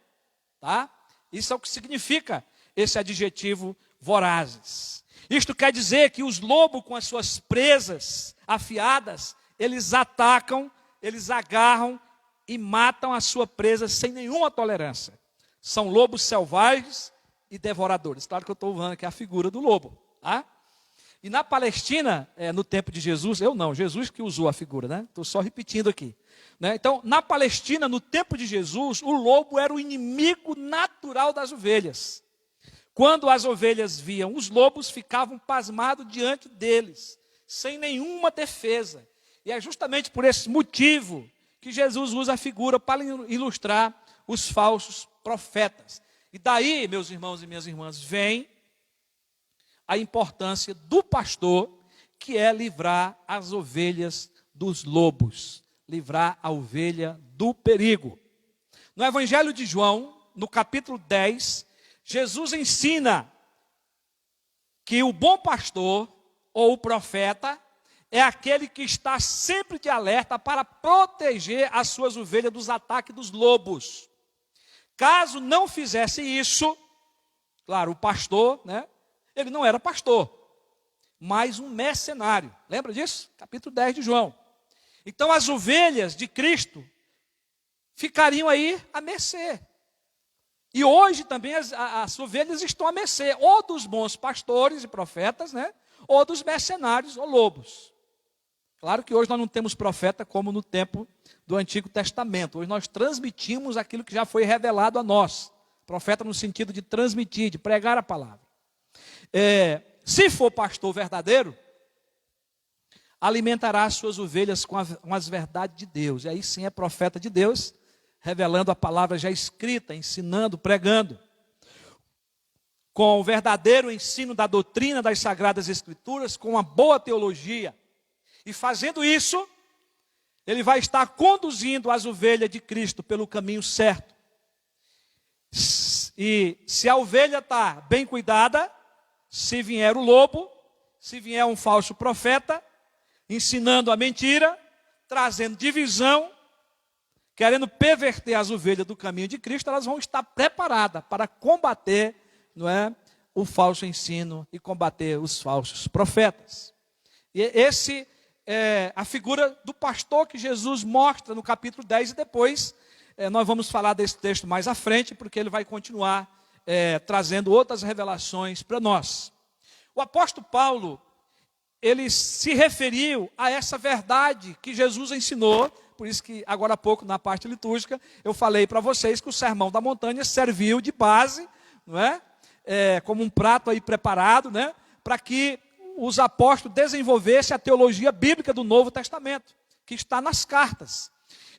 tá? Isso é o que significa esse adjetivo vorazes. Isto quer dizer que os lobos, com as suas presas afiadas, eles atacam, eles agarram e matam a sua presa sem nenhuma tolerância. São lobos selvagens e devoradores. Claro que eu estou usando aqui a figura do lobo, tá? E na Palestina, no tempo de Jesus, Jesus que usou a figura, né? Estou só repetindo aqui. Né? Então, na Palestina, no tempo de Jesus, o lobo era o inimigo natural das ovelhas. Quando as ovelhas viam os lobos, ficavam pasmados diante deles, sem nenhuma defesa. E é justamente por esse motivo que Jesus usa a figura para ilustrar os falsos profetas. E daí, meus irmãos e minhas irmãs, vem a importância do pastor, que é livrar as ovelhas dos lobos, livrar a ovelha do perigo. No Evangelho de João, no capítulo 10, Jesus ensina que o bom pastor ou o profeta é aquele que está sempre de alerta para proteger as suas ovelhas dos ataques dos lobos. Caso não fizesse isso, claro, o pastor, né, ele não era pastor, mas um mercenário. Lembra disso? Capítulo 10 de João. Então as ovelhas de Cristo ficariam aí à mercê. E hoje também as ovelhas estão à mercê, ou dos bons pastores e profetas, né, ou dos mercenários ou lobos. Claro que hoje nós não temos profeta como no tempo do Antigo Testamento. Hoje nós transmitimos aquilo que já foi revelado a nós. Profeta no sentido de transmitir, de pregar a palavra. Se for pastor verdadeiro, alimentará as suas ovelhas com as verdades de Deus. E aí sim é profeta de Deus, revelando a palavra já escrita, ensinando, pregando. Com o verdadeiro ensino da doutrina das Sagradas Escrituras, com uma boa teologia. E fazendo isso, ele vai estar conduzindo as ovelhas de Cristo pelo caminho certo. E se a ovelha está bem cuidada, se vier o lobo, se vier um falso profeta, ensinando a mentira, trazendo divisão, querendo perverter as ovelhas do caminho de Cristo, elas vão estar preparadas para combater, não é, o falso ensino e combater os falsos profetas. E esse é a figura do pastor que Jesus mostra no capítulo 10 e depois nós vamos falar desse texto mais à frente, porque ele vai continuar trazendo outras revelações para nós. O apóstolo Paulo, ele se referiu a essa verdade que Jesus ensinou, por isso que agora há pouco na parte litúrgica eu falei para vocês que o Sermão da Montanha serviu de base, não é? Como um prato aí preparado, né? Para que os apóstolos desenvolvessem a teologia bíblica do Novo Testamento, que está nas cartas.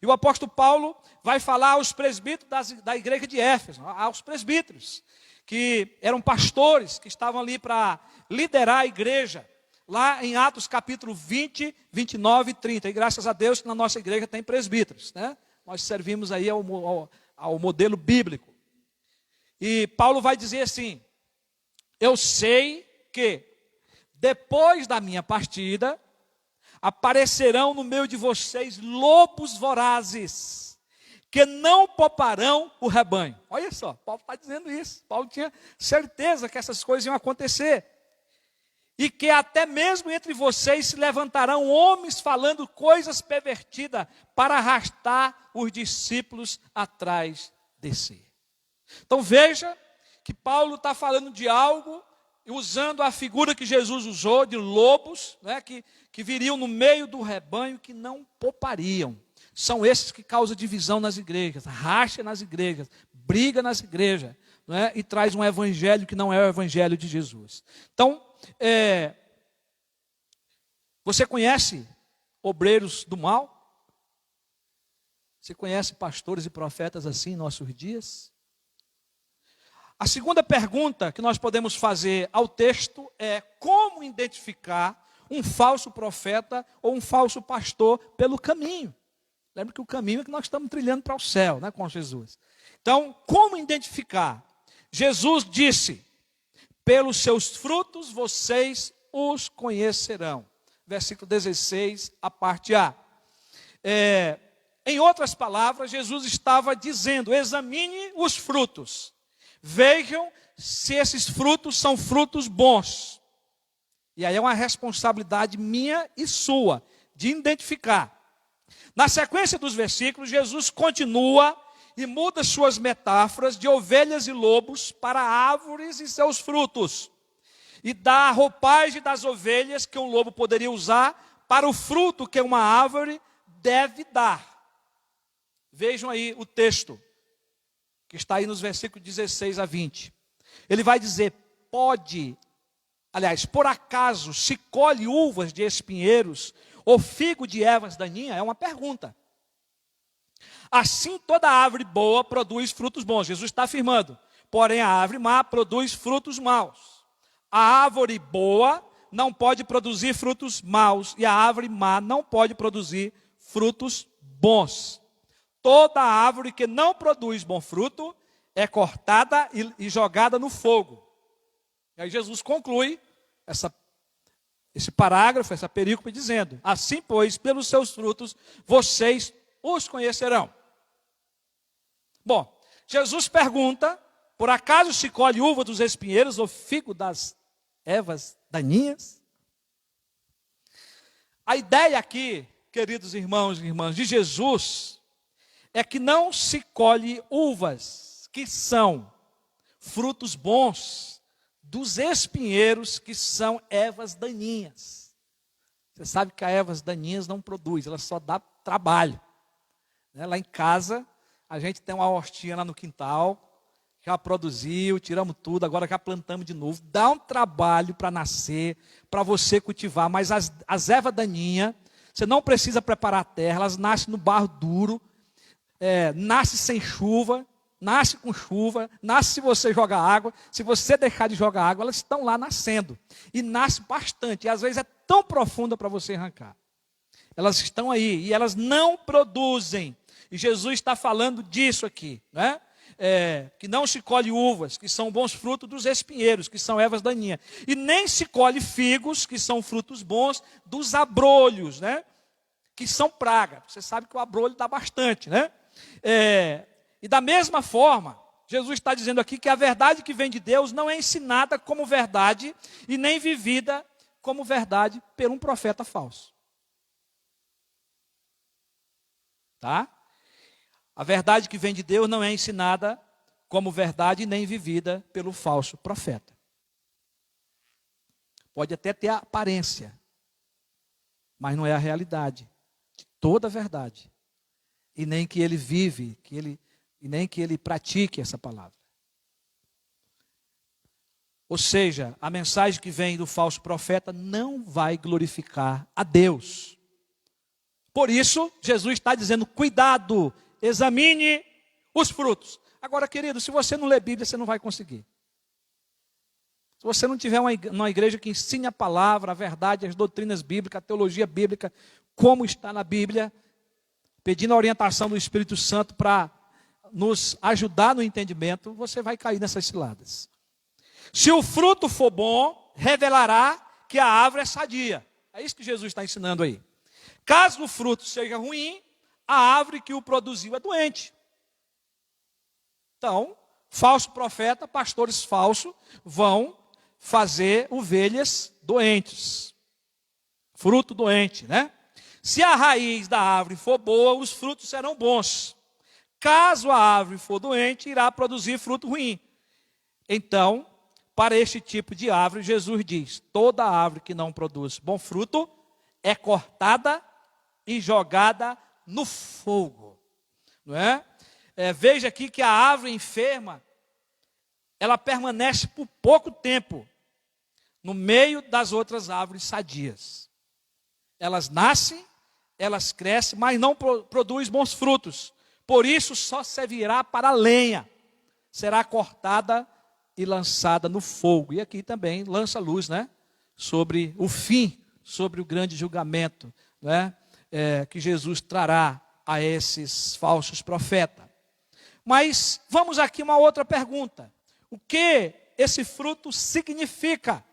E o apóstolo Paulo vai falar aos presbíteros da igreja de Éfeso, aos presbíteros, que eram pastores, que estavam ali para liderar a igreja, lá em Atos capítulo 20, 29 e 30. E graças a Deus que na nossa igreja tem presbíteros, né? Nós servimos aí ao modelo bíblico. E Paulo vai dizer assim: eu sei que depois da minha partida, aparecerão no meio de vocês lobos vorazes, que não pouparão o rebanho. Olha só, Paulo está dizendo isso. Paulo tinha certeza que essas coisas iam acontecer. E que até mesmo entre vocês se levantarão homens falando coisas pervertidas para arrastar os discípulos atrás de si. Então veja que Paulo está falando de algo, usando a figura que Jesus usou, de lobos, né, que viriam no meio do rebanho, que não poupariam. São esses que causam divisão nas igrejas, racha nas igrejas, briga nas igrejas, né, e traz um evangelho que não é o evangelho de Jesus. Então, você conhece obreiros do mal? Você conhece pastores e profetas assim em nossos dias? A segunda pergunta que nós podemos fazer ao texto é: como identificar um falso profeta ou um falso pastor pelo caminho? Lembra que o caminho é que nós estamos trilhando para o céu, né, com Jesus. Então, como identificar? Jesus disse: pelos seus frutos vocês os conhecerão. Versículo 16, a parte A. Em outras palavras, Jesus estava dizendo: examine os frutos. Vejam se esses frutos são frutos bons. E aí é uma responsabilidade minha e sua, de identificar. Na sequência dos versículos, Jesus continua e muda suas metáforas de ovelhas e lobos para árvores e seus frutos. E dá a roupagem das ovelhas que um lobo poderia usar para o fruto que uma árvore deve dar. Vejam aí o texto, que está aí nos versículos 16 a 20. Ele vai dizer: por acaso se colhe uvas de espinheiros ou figo de ervas daninhas? É uma pergunta. Assim toda árvore boa produz frutos bons. Jesus está afirmando. Porém a árvore má produz frutos maus. A árvore boa não pode produzir frutos maus, e a árvore má não pode produzir frutos bons. Toda árvore que não produz bom fruto é cortada e jogada no fogo. E aí Jesus conclui esse parágrafo, essa perícope, dizendo: assim, pois, pelos seus frutos, vocês os conhecerão. Bom, Jesus pergunta: por acaso se colhe uva dos espinheiros ou figo das ervas daninhas? A ideia aqui, queridos irmãos e irmãs, de Jesus, é que não se colhe uvas que são frutos bons dos espinheiros que são ervas daninhas. Você sabe que as ervas daninhas não produzem, elas só dão trabalho. Lá em casa, a gente tem uma hortinha lá no quintal, já produziu, tiramos tudo, agora já plantamos de novo. Dá um trabalho para nascer, para você cultivar, mas as ervas daninhas, você não precisa preparar a terra, elas nascem no barro duro, nasce sem chuva, nasce com chuva, nasce se você jogar água, se você deixar de jogar água, elas estão lá nascendo. E nasce bastante, e às vezes é tão profunda para você arrancar. Elas estão aí, e elas não produzem. E Jesus está falando disso aqui, né? Que não se colhe uvas, que são bons frutos dos espinheiros, que são ervas daninhas. E nem se colhe figos, que são frutos bons dos abrolhos, né? Que são praga. Você sabe que o abrolho dá bastante, né? E da mesma forma, Jesus está dizendo aqui que a verdade que vem de Deus não é ensinada como verdade e nem vivida como verdade por um profeta falso. Tá? A verdade que vem de Deus não é ensinada como verdade nem vivida pelo falso profeta. Pode até ter a aparência, mas não é a realidade de toda a verdade. E nem que ele vive, e nem que ele pratique essa palavra. Ou seja, a mensagem que vem do falso profeta não vai glorificar a Deus. Por isso, Jesus está dizendo: cuidado, examine os frutos. Agora, querido, se você não lê Bíblia, você não vai conseguir. Se você não tiver uma igreja que ensine a palavra, a verdade, as doutrinas bíblicas, a teologia bíblica, como está na Bíblia, pedindo a orientação do Espírito Santo para nos ajudar no entendimento, você vai cair nessas ciladas. Se o fruto for bom, revelará que a árvore é sadia. É isso que Jesus está ensinando aí. Caso o fruto seja ruim, a árvore que o produziu é doente. Então, falso profeta, pastores falsos, vão fazer ovelhas doentes. Fruto doente, né? Se a raiz da árvore for boa, os frutos serão bons. Caso a árvore for doente, irá produzir fruto ruim. Então, para este tipo de árvore, Jesus diz: toda árvore que não produz bom fruto é cortada e jogada no fogo. Não é? Veja aqui que a árvore enferma, ela permanece por pouco tempo no meio das outras árvores sadias. Elas nascem, elas crescem, mas não produzem bons frutos. Por isso só servirá para lenha. Será cortada e lançada no fogo. E aqui também lança luz, né? Sobre o fim, sobre o grande julgamento, né? Que Jesus trará a esses falsos profetas. Mas vamos aqui uma outra pergunta. O que esse fruto significa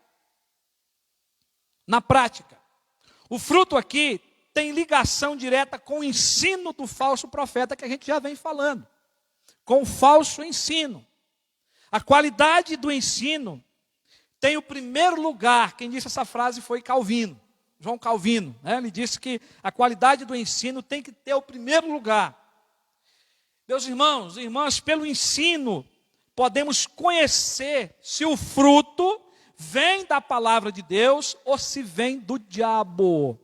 na prática? O fruto aqui tem ligação direta com o ensino do falso profeta que a gente já vem falando. Com o falso ensino. A qualidade do ensino tem o primeiro lugar. Quem disse essa frase foi Calvino. João Calvino, né? Ele disse que a qualidade do ensino tem que ter o primeiro lugar. Meus irmãos e irmãs, pelo ensino, podemos conhecer se o fruto vem da palavra de Deus ou se vem do diabo.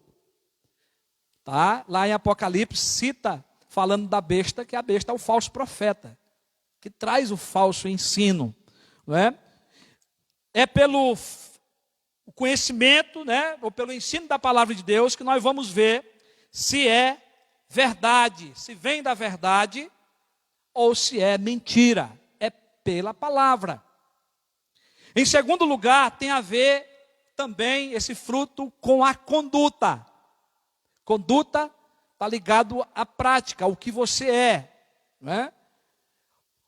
Tá? Lá em Apocalipse cita, falando da besta, que a besta é o falso profeta, que traz o falso ensino. Não é? É pelo conhecimento, né, ou pelo ensino da palavra de Deus, que nós vamos ver se é verdade, se vem da verdade, ou se é mentira. É pela palavra. Em segundo lugar, tem a ver também esse fruto com a conduta. Conduta está ligado à prática, ao que você é. Não é?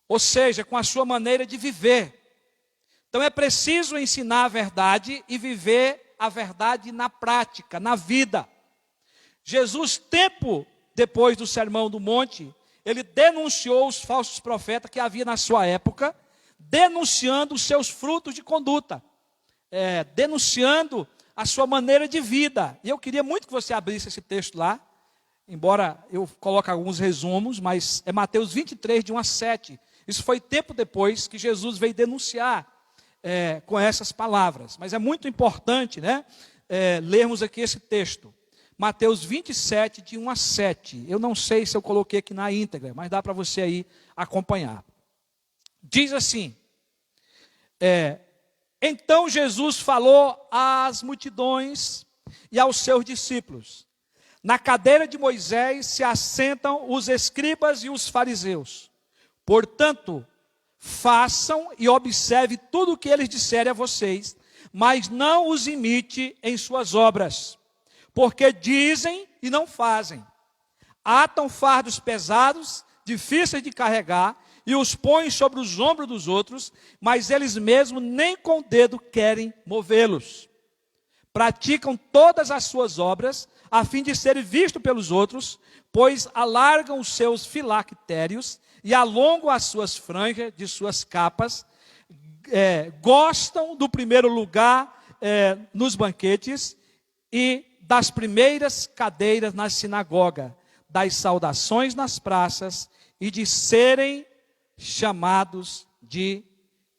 ou seja, com a sua maneira de viver. Então é preciso ensinar a verdade e viver a verdade na prática, na vida. Jesus, tempo depois do Sermão do Monte, ele denunciou os falsos profetas que havia na sua época, denunciando os seus frutos de conduta, denunciando a sua maneira de vida. E eu queria muito que você abrisse esse texto lá, embora eu coloque alguns resumos, mas é Mateus 23, de 1 a 7. Isso foi tempo depois que Jesus veio denunciar com essas palavras. Mas é muito importante, né, lermos aqui esse texto. Mateus 27, de 1 a 7. Eu não sei se eu coloquei aqui na íntegra, mas dá para você aí acompanhar. Diz assim: então Jesus falou às multidões e aos seus discípulos: na cadeira de Moisés se assentam os escribas e os fariseus. Portanto, façam e observe tudo o que eles disserem a vocês, mas não os imite em suas obras, porque dizem e não fazem. Atam fardos pesados, difíceis de carregar, e os põem sobre os ombros dos outros, mas eles mesmos nem com o dedo querem movê-los. Praticam todas as suas obras, a fim de serem vistos pelos outros, pois alargam os seus filactérios e alongam as suas franjas de suas capas, gostam do primeiro lugar nos banquetes e das primeiras cadeiras na sinagoga, das saudações nas praças e de serem chamados de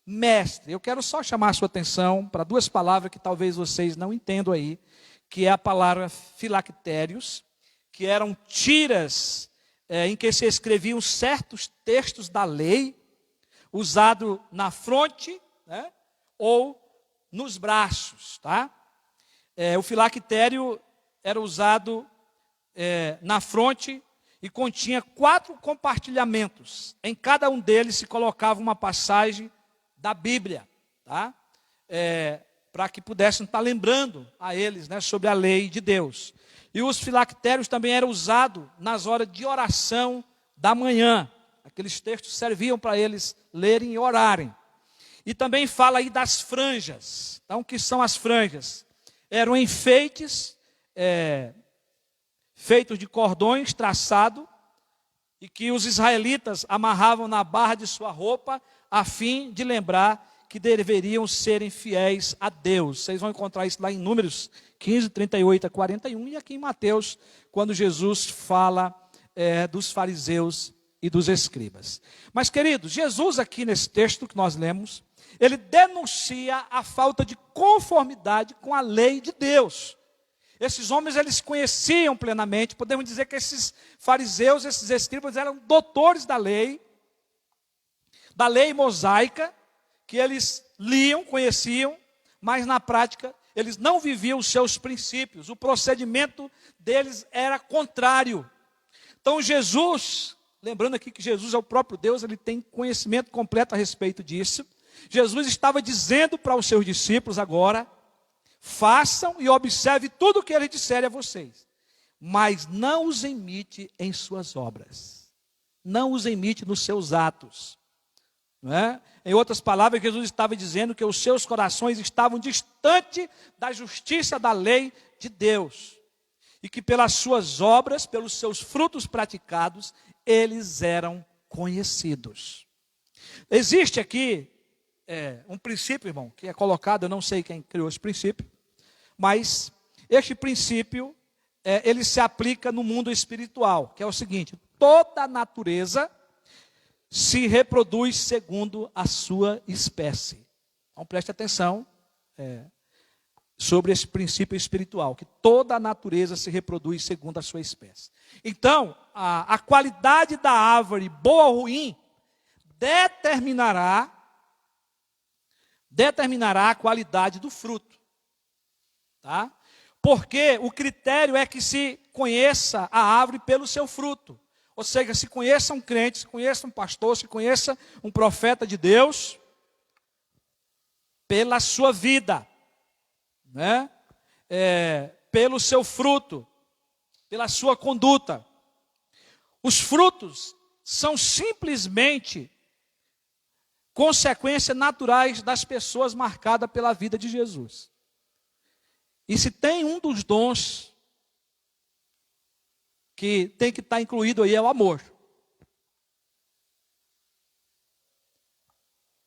mestre. Eu quero só chamar a sua atenção para duas palavras que talvez vocês não entendam aí, que é a palavra filactérios, que eram tiras em que se escreviam certos textos da lei, usado na fronte, né, ou nos braços, tá? O filactério era usado na fronte e continha 4 compartilhamentos. Em cada um deles se colocava uma passagem da Bíblia, tá? Para que pudessem estar lembrando a eles, né, sobre a lei de Deus. E os filactérios também eram usados nas horas de oração da manhã. Aqueles textos serviam para eles lerem e orarem. E também fala aí das franjas. Então, o que são as franjas? Eram enfeites feitos de cordões traçados e que os israelitas amarravam na barra de sua roupa a fim de lembrar que deveriam serem fiéis a Deus. Vocês vão encontrar isso lá em Números 15, 38 a 41 e aqui em Mateus, quando Jesus fala dos fariseus e dos escribas. Mas, queridos, Jesus aqui nesse texto que nós lemos, ele denuncia a falta de conformidade com a lei de Deus. Esses homens, eles conheciam plenamente, podemos dizer que esses fariseus, esses escribas eram doutores da lei mosaica, que eles liam, conheciam, mas na prática eles não viviam os seus princípios, o procedimento deles era contrário. Então Jesus, lembrando aqui que Jesus é o próprio Deus, ele tem conhecimento completo a respeito disso. Jesus estava dizendo para os seus discípulos agora: façam e observe tudo o que ele disser a vocês, mas não os imite em suas obras, não os imite nos seus atos. Não é? Em outras palavras, Jesus estava dizendo que os seus corações estavam distantes da justiça da lei de Deus, e que pelas suas obras, pelos seus frutos praticados, eles eram conhecidos. Existe aqui um princípio, irmão, que é colocado, eu não sei quem criou esse princípio, mas este princípio, ele se aplica no mundo espiritual, que é o seguinte: toda a natureza se reproduz segundo a sua espécie. Então preste atenção sobre esse princípio espiritual, que toda a natureza se reproduz segundo a sua espécie. Então, a qualidade da árvore, boa ou ruim, determinará a qualidade do fruto. Tá? Porque o critério é que se conheça a árvore pelo seu fruto. Ou seja, se conheça um crente, se conheça um pastor, se conheça um profeta de Deus, pela sua vida, né? Pelo seu fruto, pela sua conduta. Os frutos são simplesmente consequências naturais das pessoas marcadas pela vida de Jesus. E se tem um dos dons que tem que estar incluído aí é o amor.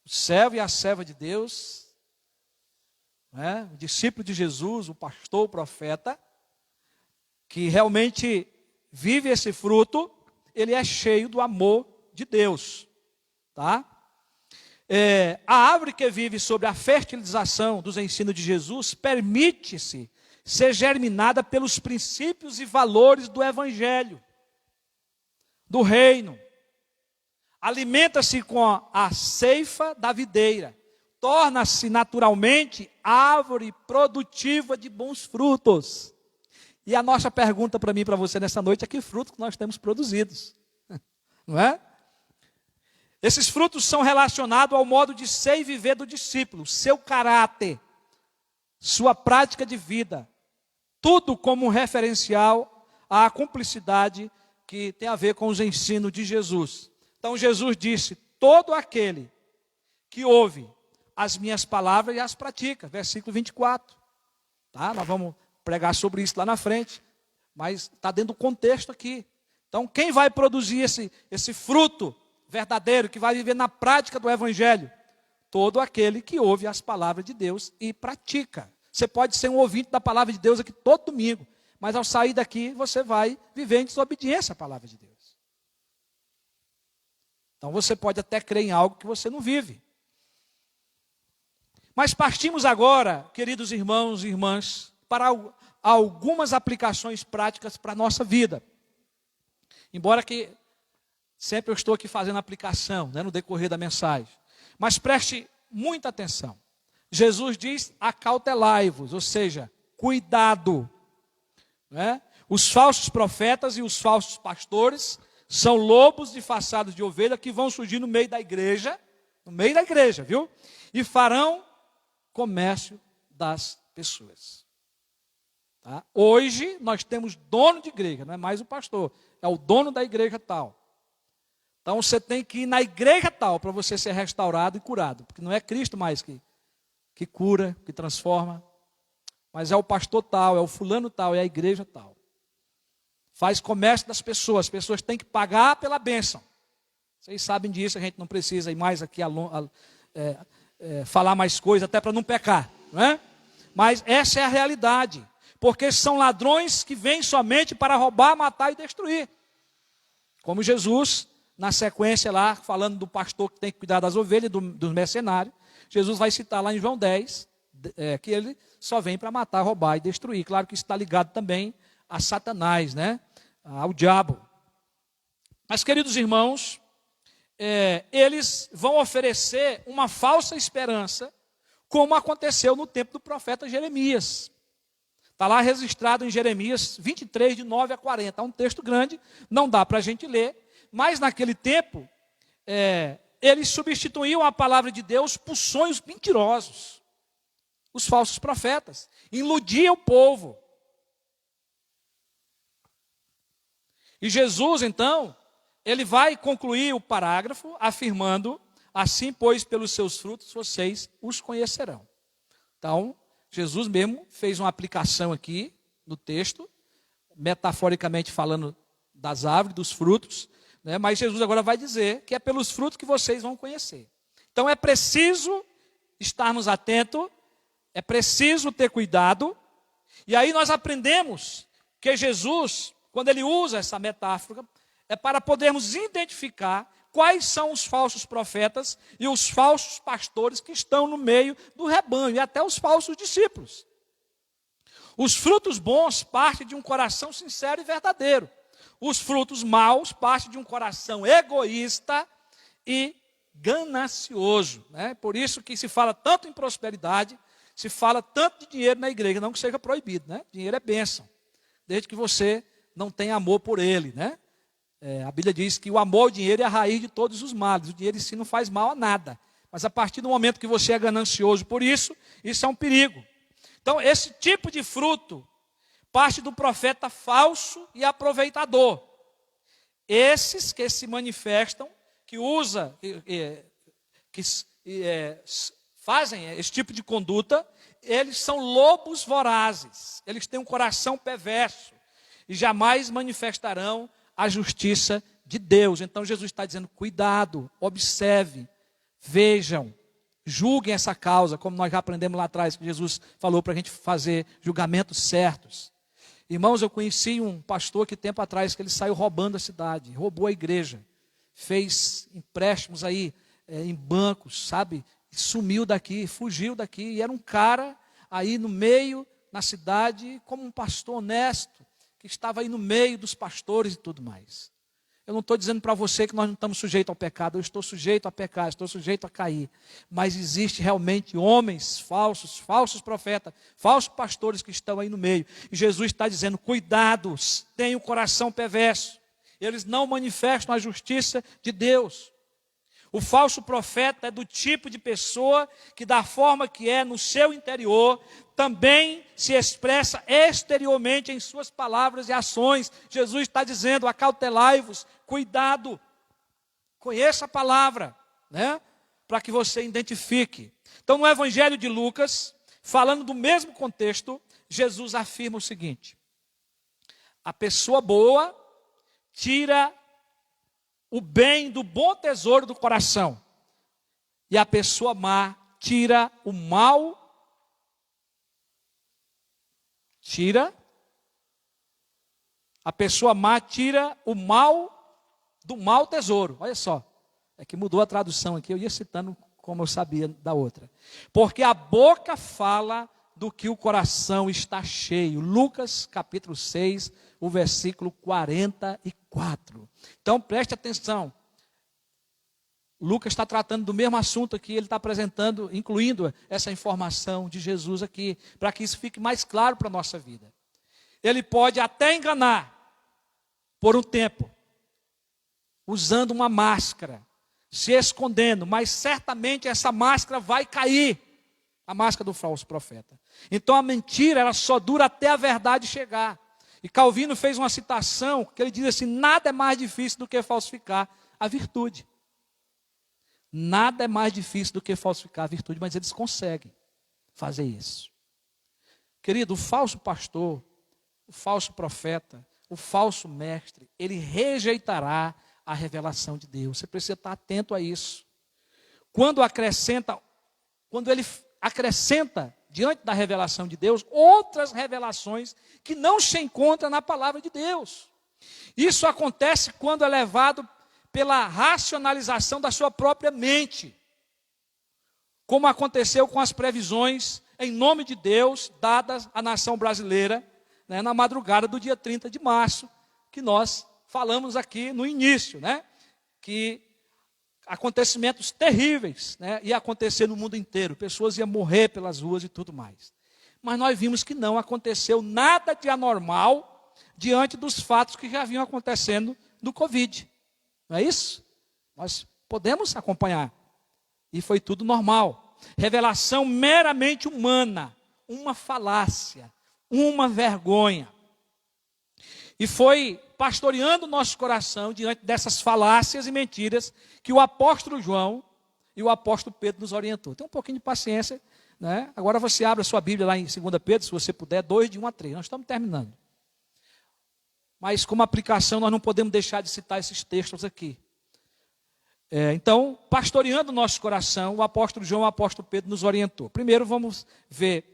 O servo e a serva de Deus, né, o discípulo de Jesus, o pastor, o profeta, que realmente vive esse fruto, ele é cheio do amor de Deus. Tá? A árvore que vive sobre a fertilização dos ensinos de Jesus permite-se ser germinada pelos princípios e valores do Evangelho, do reino. Alimenta-se com a ceifa da videira. Torna-se naturalmente árvore produtiva de bons frutos. E a nossa pergunta para mim e para você nessa noite é que frutos nós temos produzidos. Não é? Esses frutos são relacionados ao modo de ser e viver do discípulo, seu caráter, sua prática de vida. Tudo como um referencial à cumplicidade que tem a ver com os ensinos de Jesus. Então Jesus disse, todo aquele que ouve as minhas palavras e as pratica. Versículo 24. Tá? Nós vamos pregar sobre isso lá na frente, mas está dentro do contexto aqui. Então quem vai produzir esse fruto verdadeiro, que vai viver na prática do Evangelho? Todo aquele que ouve as palavras de Deus e pratica. Você pode ser um ouvinte da palavra de Deus aqui todo domingo, mas ao sair daqui você vai viver em desobediência à palavra de Deus. Então você pode até crer em algo que você não vive. Mas partimos agora, queridos irmãos e irmãs, para algumas aplicações práticas para a nossa vida. Embora que sempre eu estou aqui fazendo aplicação, né, no decorrer da mensagem. Mas preste muita atenção. Jesus diz, acautelai-vos, ou seja, cuidado. Né? Os falsos profetas e os falsos pastores são lobos disfarçados de ovelha que vão surgir no meio da igreja, viu? E farão comércio das pessoas. Tá? Hoje nós temos dono de igreja, não é mais o pastor, é o dono da igreja tal. Então você tem que ir na igreja tal para você ser restaurado e curado, porque não é Cristo mais que cura, que transforma, mas é o pastor tal, é o fulano tal, é a igreja tal. Faz comércio das pessoas, as pessoas têm que pagar pela bênção. Vocês sabem disso, a gente não precisa ir mais aqui falar mais coisa, até para não pecar, não é? Mas essa é a realidade, porque são ladrões que vêm somente para roubar, matar e destruir. Como Jesus, na sequência lá, falando do pastor que tem que cuidar das ovelhas, dos mercenários, Jesus vai citar lá em João 10, que ele só vem para matar, roubar e destruir. Claro que isso está ligado também a Satanás, né? Ao diabo. Mas, queridos irmãos, eles vão oferecer uma falsa esperança, como aconteceu no tempo do profeta Jeremias. Está lá registrado em Jeremias 23, de 9 a 40. É um texto grande, não dá para a gente ler, mas naquele tempo, eles substituíam a palavra de Deus por sonhos mentirosos. Os falsos profetas iludiam o povo. E Jesus, então, ele vai concluir o parágrafo afirmando, assim, pois, pelos seus frutos vocês os conhecerão. Então, Jesus mesmo fez uma aplicação aqui no texto, metaforicamente falando das árvores, dos frutos, né? Mas Jesus agora vai dizer que é pelos frutos que vocês vão conhecer. Então é preciso estarmos atentos, é preciso ter cuidado, e aí nós aprendemos que Jesus, quando ele usa essa metáfora, é para podermos identificar quais são os falsos profetas e os falsos pastores que estão no meio do rebanho, e até os falsos discípulos. Os frutos bons partem de um coração sincero e verdadeiro. Os frutos maus partem de um coração egoísta e ganancioso. Né? Por isso que se fala tanto em prosperidade, se fala tanto de dinheiro na igreja, não que seja proibido. Né? Dinheiro é bênção, desde que você não tenha amor por ele. Né? A Bíblia diz que o amor ao dinheiro é a raiz de todos os males. O dinheiro em si não faz mal a nada. Mas a partir do momento que você é ganancioso por isso, isso é um perigo. Então, esse tipo de fruto parte do profeta falso e aproveitador. Esses que se manifestam, que que fazem esse tipo de conduta, eles são lobos vorazes, eles têm um coração perverso e jamais manifestarão a justiça de Deus. Então Jesus está dizendo, cuidado, observe, vejam, julguem essa causa, como nós já aprendemos lá atrás, que Jesus falou para a gente fazer julgamentos certos. Irmãos, eu conheci um pastor que tempo atrás, que ele saiu roubando a cidade, roubou a igreja, fez empréstimos aí em bancos, sabe? Sumiu daqui, fugiu daqui, e era um cara aí no meio, na cidade, como um pastor honesto, que estava aí no meio dos pastores e tudo mais. Eu não estou dizendo para você que nós não estamos sujeitos ao pecado, eu estou sujeito a pecar, estou sujeito a cair, mas existe realmente homens falsos, falsos profetas, falsos pastores que estão aí no meio, e Jesus está dizendo, cuidados, tenham o coração perverso, eles não manifestam a justiça de Deus. O falso profeta é do tipo de pessoa que, da forma que é no seu interior, também se expressa exteriormente em suas palavras e ações. Jesus está dizendo, acautelai-vos, cuidado, conheça a palavra, né? Para que você identifique. Então, no Evangelho de Lucas, falando do mesmo contexto, Jesus afirma o seguinte: a pessoa boa tira o bem do bom tesouro do coração, e a pessoa má tira o mal, a pessoa má tira o mal do mau tesouro. Olha só, é que mudou a tradução aqui, eu ia citando como eu sabia da outra. Porque a boca fala do que o coração está cheio. Lucas capítulo 6, o versículo 44. Então preste atenção. Lucas está tratando do mesmo assunto aqui, ele está apresentando, incluindo essa informação de Jesus aqui, para que isso fique mais claro para a nossa vida. Ele pode até enganar por um tempo, usando uma máscara, se escondendo, mas certamente essa máscara vai cair, a máscara do falso profeta. Então a mentira, ela só dura até a verdade chegar. E Calvino fez uma citação, que ele diz assim, nada é mais difícil do que falsificar a virtude. Nada é mais difícil do que falsificar a virtude, mas eles conseguem fazer isso. Querido, o falso pastor, o falso profeta, o falso mestre, ele rejeitará a revelação de Deus. Você precisa estar atento a isso. Quando ele acrescenta diante da revelação de Deus outras revelações que não se encontram na palavra de Deus. Isso acontece quando é levado pela racionalização da sua própria mente, como aconteceu com as previsões em nome de Deus dadas à nação brasileira, né, na madrugada do dia 30 de março, que nós falamos aqui no início, né, que acontecimentos terríveis, né, iam acontecer no mundo inteiro, pessoas iam morrer pelas ruas e tudo mais. Mas nós vimos que não aconteceu nada de anormal diante dos fatos que já vinham acontecendo do Covid. Não é isso? Nós podemos acompanhar. E foi tudo normal. Revelação meramente humana, uma falácia, uma vergonha. E foi pastoreando o nosso coração diante dessas falácias e mentiras que o apóstolo João e o apóstolo Pedro nos orientou. Tem um pouquinho de paciência, né? Agora você abre a sua Bíblia lá em 2 Pedro, se você puder, 2, de 1 a 3. Nós estamos terminando. Mas como aplicação nós não podemos deixar de citar esses textos aqui. Então, pastoreando o nosso coração, o apóstolo João e o apóstolo Pedro nos orientou. Primeiro vamos ver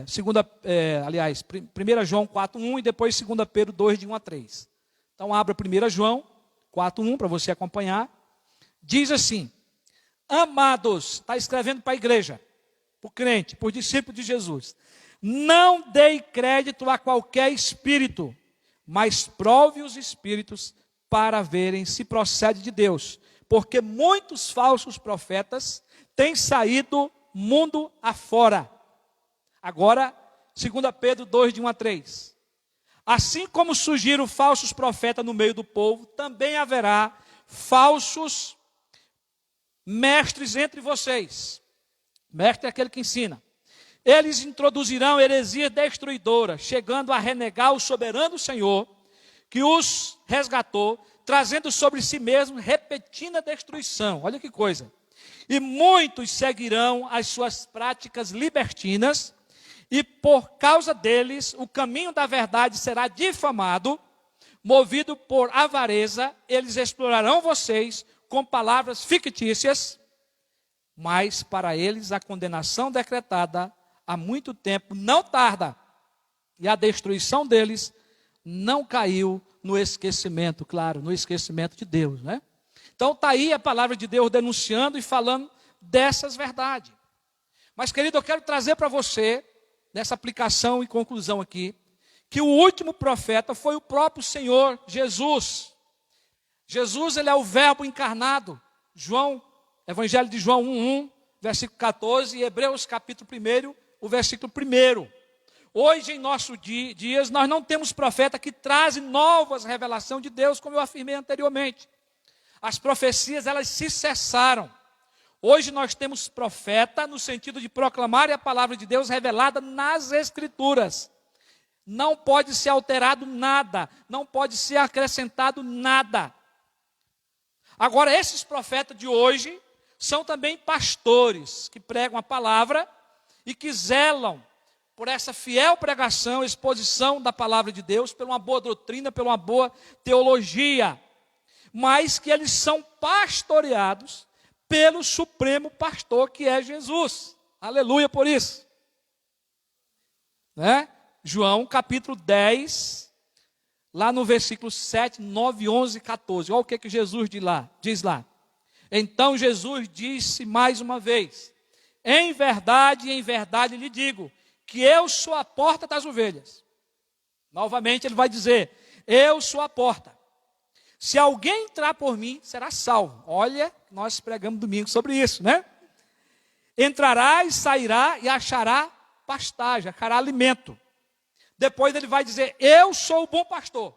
1 João 4:1 e depois 2 Pedro 2, de 1 a 3. Então abra 1 João 4:1 para você acompanhar. Diz assim: amados, está escrevendo para a igreja, para o crente, para o discípulo de Jesus. Não dei crédito a qualquer espírito, mas prove os espíritos para verem se procede de Deus. Porque muitos falsos profetas têm saído mundo afora. Agora, 2 Pedro 2, de 1 a 3. Assim como surgiram falsos profetas no meio do povo, também haverá falsos mestres entre vocês. Mestre é aquele que ensina. Eles introduzirão heresias destruidoras, chegando a renegar o soberano Senhor, que os resgatou, trazendo sobre si mesmo repetida destruição. Olha que coisa. e muitos seguirão as suas práticas libertinas, e por causa deles o caminho da verdade será difamado. Movido por avareza, eles explorarão vocês com palavras fictícias, mas para eles a condenação decretada há muito tempo não tarda, e a destruição deles não caiu no esquecimento, claro, no esquecimento de Deus, né? Então está aí a palavra de Deus denunciando e falando dessas verdades. Mas, querido, eu quero trazer para você, nessa aplicação e conclusão aqui, que o último profeta foi o próprio Senhor Jesus. Jesus, ele é o verbo encarnado. Evangelho de João 1:1, versículo 14, e Hebreus capítulo 1, o versículo 1. Hoje, em nossos dias, nós não temos profeta que traz novas revelações de Deus, como eu afirmei anteriormente. As profecias, elas se cessaram. Hoje nós temos profeta no sentido de proclamar a palavra de Deus revelada nas Escrituras. Não pode ser alterado nada, não pode ser acrescentado nada. Agora, esses profetas de hoje são também pastores que pregam a palavra e que zelam por essa fiel pregação, exposição da palavra de Deus, por uma boa doutrina, por uma boa teologia, mas que eles são pastoreados pelo supremo pastor que é Jesus. Aleluia por isso. Né? João capítulo 10, lá no versículo 7, 9, 11 e 14. Olha o que Jesus diz lá. Então Jesus disse mais uma vez: em verdade lhe digo, que eu sou a porta das ovelhas. Novamente ele vai dizer: eu sou a porta. Se alguém entrar por mim, será salvo. Olha, nós pregamos domingo sobre isso, né? Entrará e sairá e achará pastagem, achará alimento. Depois ele vai dizer: eu sou o bom pastor.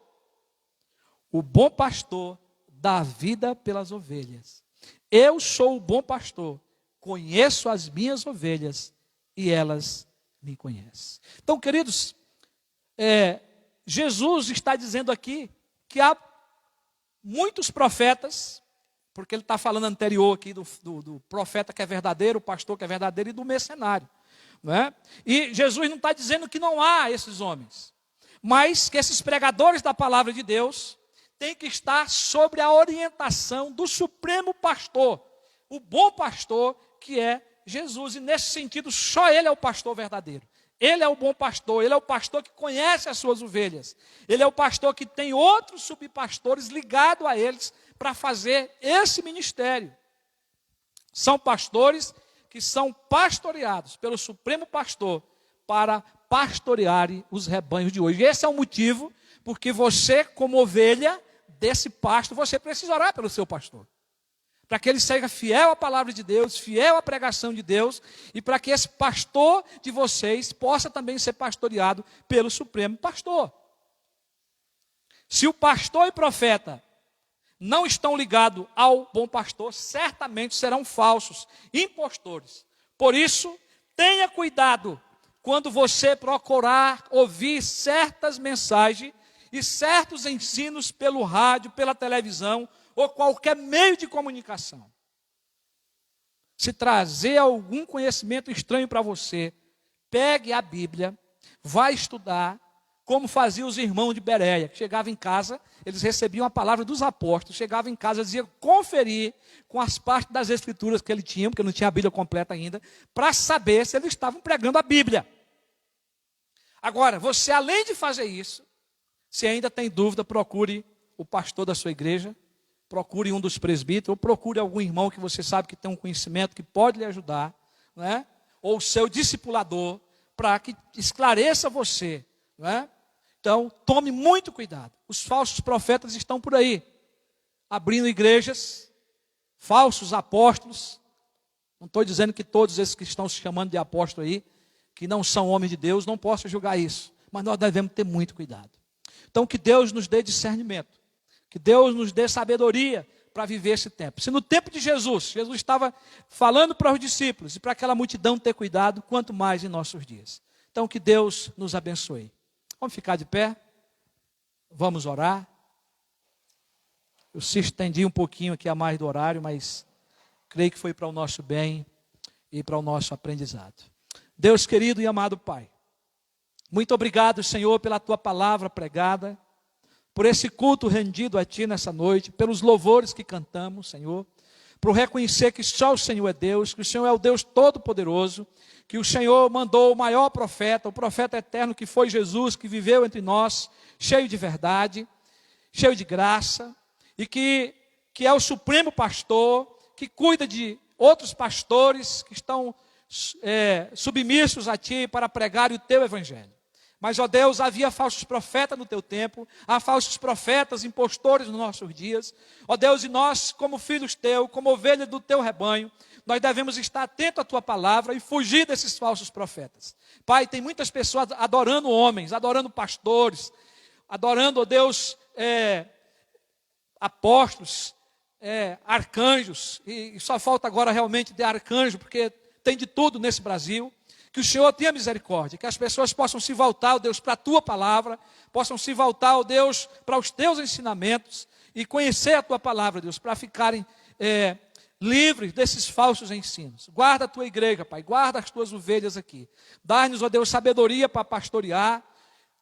O bom pastor dá vida pelas ovelhas. Eu sou o bom pastor, conheço as minhas ovelhas e elas me conhecem. Então, queridos, Jesus está dizendo aqui que há muitos profetas, porque ele está falando anterior aqui do profeta que é verdadeiro, o pastor que é verdadeiro e do mercenário. Não é? E Jesus não está dizendo que não há esses homens, mas que esses pregadores da palavra de Deus têm que estar sob a orientação do supremo pastor, o bom pastor que é Jesus. E nesse sentido, só ele é o pastor verdadeiro. Ele é o bom pastor, ele é o pastor que conhece as suas ovelhas. Ele é o pastor que tem outros subpastores ligados a eles para fazer esse ministério. São pastores que são pastoreados pelo supremo pastor para pastorearem os rebanhos de hoje. Esse é o motivo porque você, como ovelha desse pasto, você precisa orar pelo seu pastor. Para que ele seja fiel à palavra de Deus, fiel à pregação de Deus, e para que esse pastor de vocês possa também ser pastoreado pelo supremo pastor. Se o pastor e profeta não estão ligados ao bom pastor, certamente serão falsos, impostores. Por isso, tenha cuidado quando você procurar ouvir certas mensagens e certos ensinos pelo rádio, pela televisão, ou qualquer meio de comunicação. Se trazer algum conhecimento estranho para você, pegue a Bíblia, vá estudar, como faziam os irmãos de Bereia, que chegavam em casa, eles recebiam a palavra dos apóstolos, chegavam em casa, diziam conferir com as partes das escrituras que ele tinha, porque não tinha a Bíblia completa ainda, para saber se eles estavam pregando a Bíblia. Agora, você além de fazer isso, se ainda tem dúvida, procure o pastor da sua igreja, procure um dos presbíteros, ou procure algum irmão que você sabe que tem um conhecimento que pode lhe ajudar, né? Ou o seu discipulador, para que esclareça você, né? Então, tome muito cuidado. Os falsos profetas estão por aí, abrindo igrejas, falsos apóstolos. Não estou dizendo que todos esses que estão se chamando de apóstolo aí, que não são homens de Deus, não posso julgar isso, mas nós devemos ter muito cuidado. Então, que Deus nos dê discernimento. Que Deus nos dê sabedoria para viver esse tempo. Se no tempo de Jesus estava falando para os discípulos e para aquela multidão ter cuidado, quanto mais em nossos dias. Então que Deus nos abençoe. Vamos ficar de pé? Vamos orar? Eu se estendi um pouquinho aqui a mais do horário, mas Creio que foi para o nosso bem e para o nosso aprendizado. Deus querido e amado Pai, muito obrigado, Senhor, pela Tua palavra pregada, por esse culto rendido a Ti nessa noite, pelos louvores que cantamos, Senhor, por reconhecer que só o Senhor é Deus, que o Senhor é o Deus Todo-Poderoso, que o Senhor mandou o maior profeta, o profeta eterno que foi Jesus, que viveu entre nós, cheio de verdade, cheio de graça, e que é o supremo pastor, que cuida de outros pastores que estão submissos a Ti para pregar o Teu Evangelho. Mas, ó Deus, havia falsos profetas no Teu tempo, há falsos profetas, impostores nos nossos dias. Ó Deus, e nós, como filhos Teus, como ovelhas do Teu rebanho, nós devemos estar atentos à Tua palavra e fugir desses falsos profetas. Pai, tem muitas pessoas adorando homens, adorando pastores, adorando, ó Deus, apóstolos, arcanjos, e só falta agora realmente de arcanjo, porque tem de tudo nesse Brasil. Que o Senhor tenha misericórdia, que as pessoas possam se voltar, ó Deus, para a Tua palavra, possam se voltar, ó Deus, para os Teus ensinamentos e conhecer a Tua palavra, Deus, para ficarem livres desses falsos ensinos. Guarda a Tua igreja, Pai, guarda as Tuas ovelhas aqui. Dá-nos, ó Deus, sabedoria para pastorear,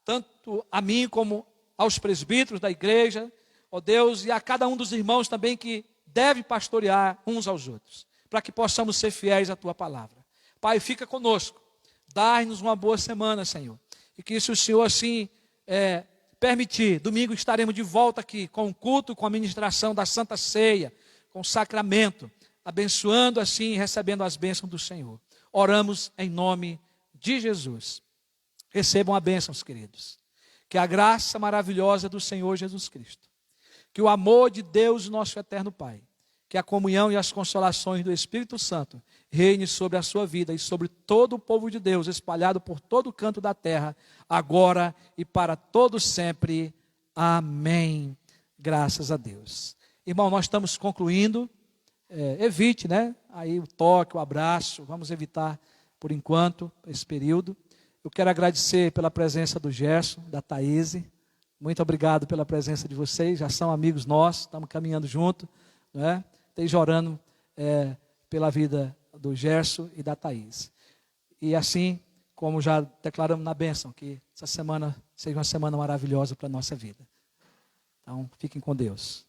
tanto a mim como aos presbíteros da igreja, ó Deus, e a cada um dos irmãos também que deve pastorear uns aos outros, para que possamos ser fiéis à Tua palavra. Pai, fica conosco. Dá-nos uma boa semana, Senhor. E que se o Senhor assim permitir, domingo estaremos de volta aqui com o culto, com a ministração da Santa Ceia, com o sacramento, abençoando assim e recebendo as bênçãos do Senhor. Oramos em nome de Jesus. Recebam a bênção, queridos. Que a graça maravilhosa do Senhor Jesus Cristo, que o amor de Deus, nosso eterno Pai, que a comunhão e as consolações do Espírito Santo reine sobre a sua vida e sobre todo o povo de Deus, espalhado por todo o canto da terra, agora e para todo sempre. Amém. Graças a Deus. Irmão, nós estamos concluindo. Evite, aí o toque, o abraço, vamos evitar por enquanto esse período. Eu quero agradecer pela presença do Gerson, da Thaís. Muito obrigado pela presença de vocês, já são amigos nossos, estamos caminhando junto, esteja orando pela vida do Gerson e da Thaís. E assim, como já declaramos na bênção, que essa semana seja uma semana maravilhosa para a nossa vida. Então, fiquem com Deus.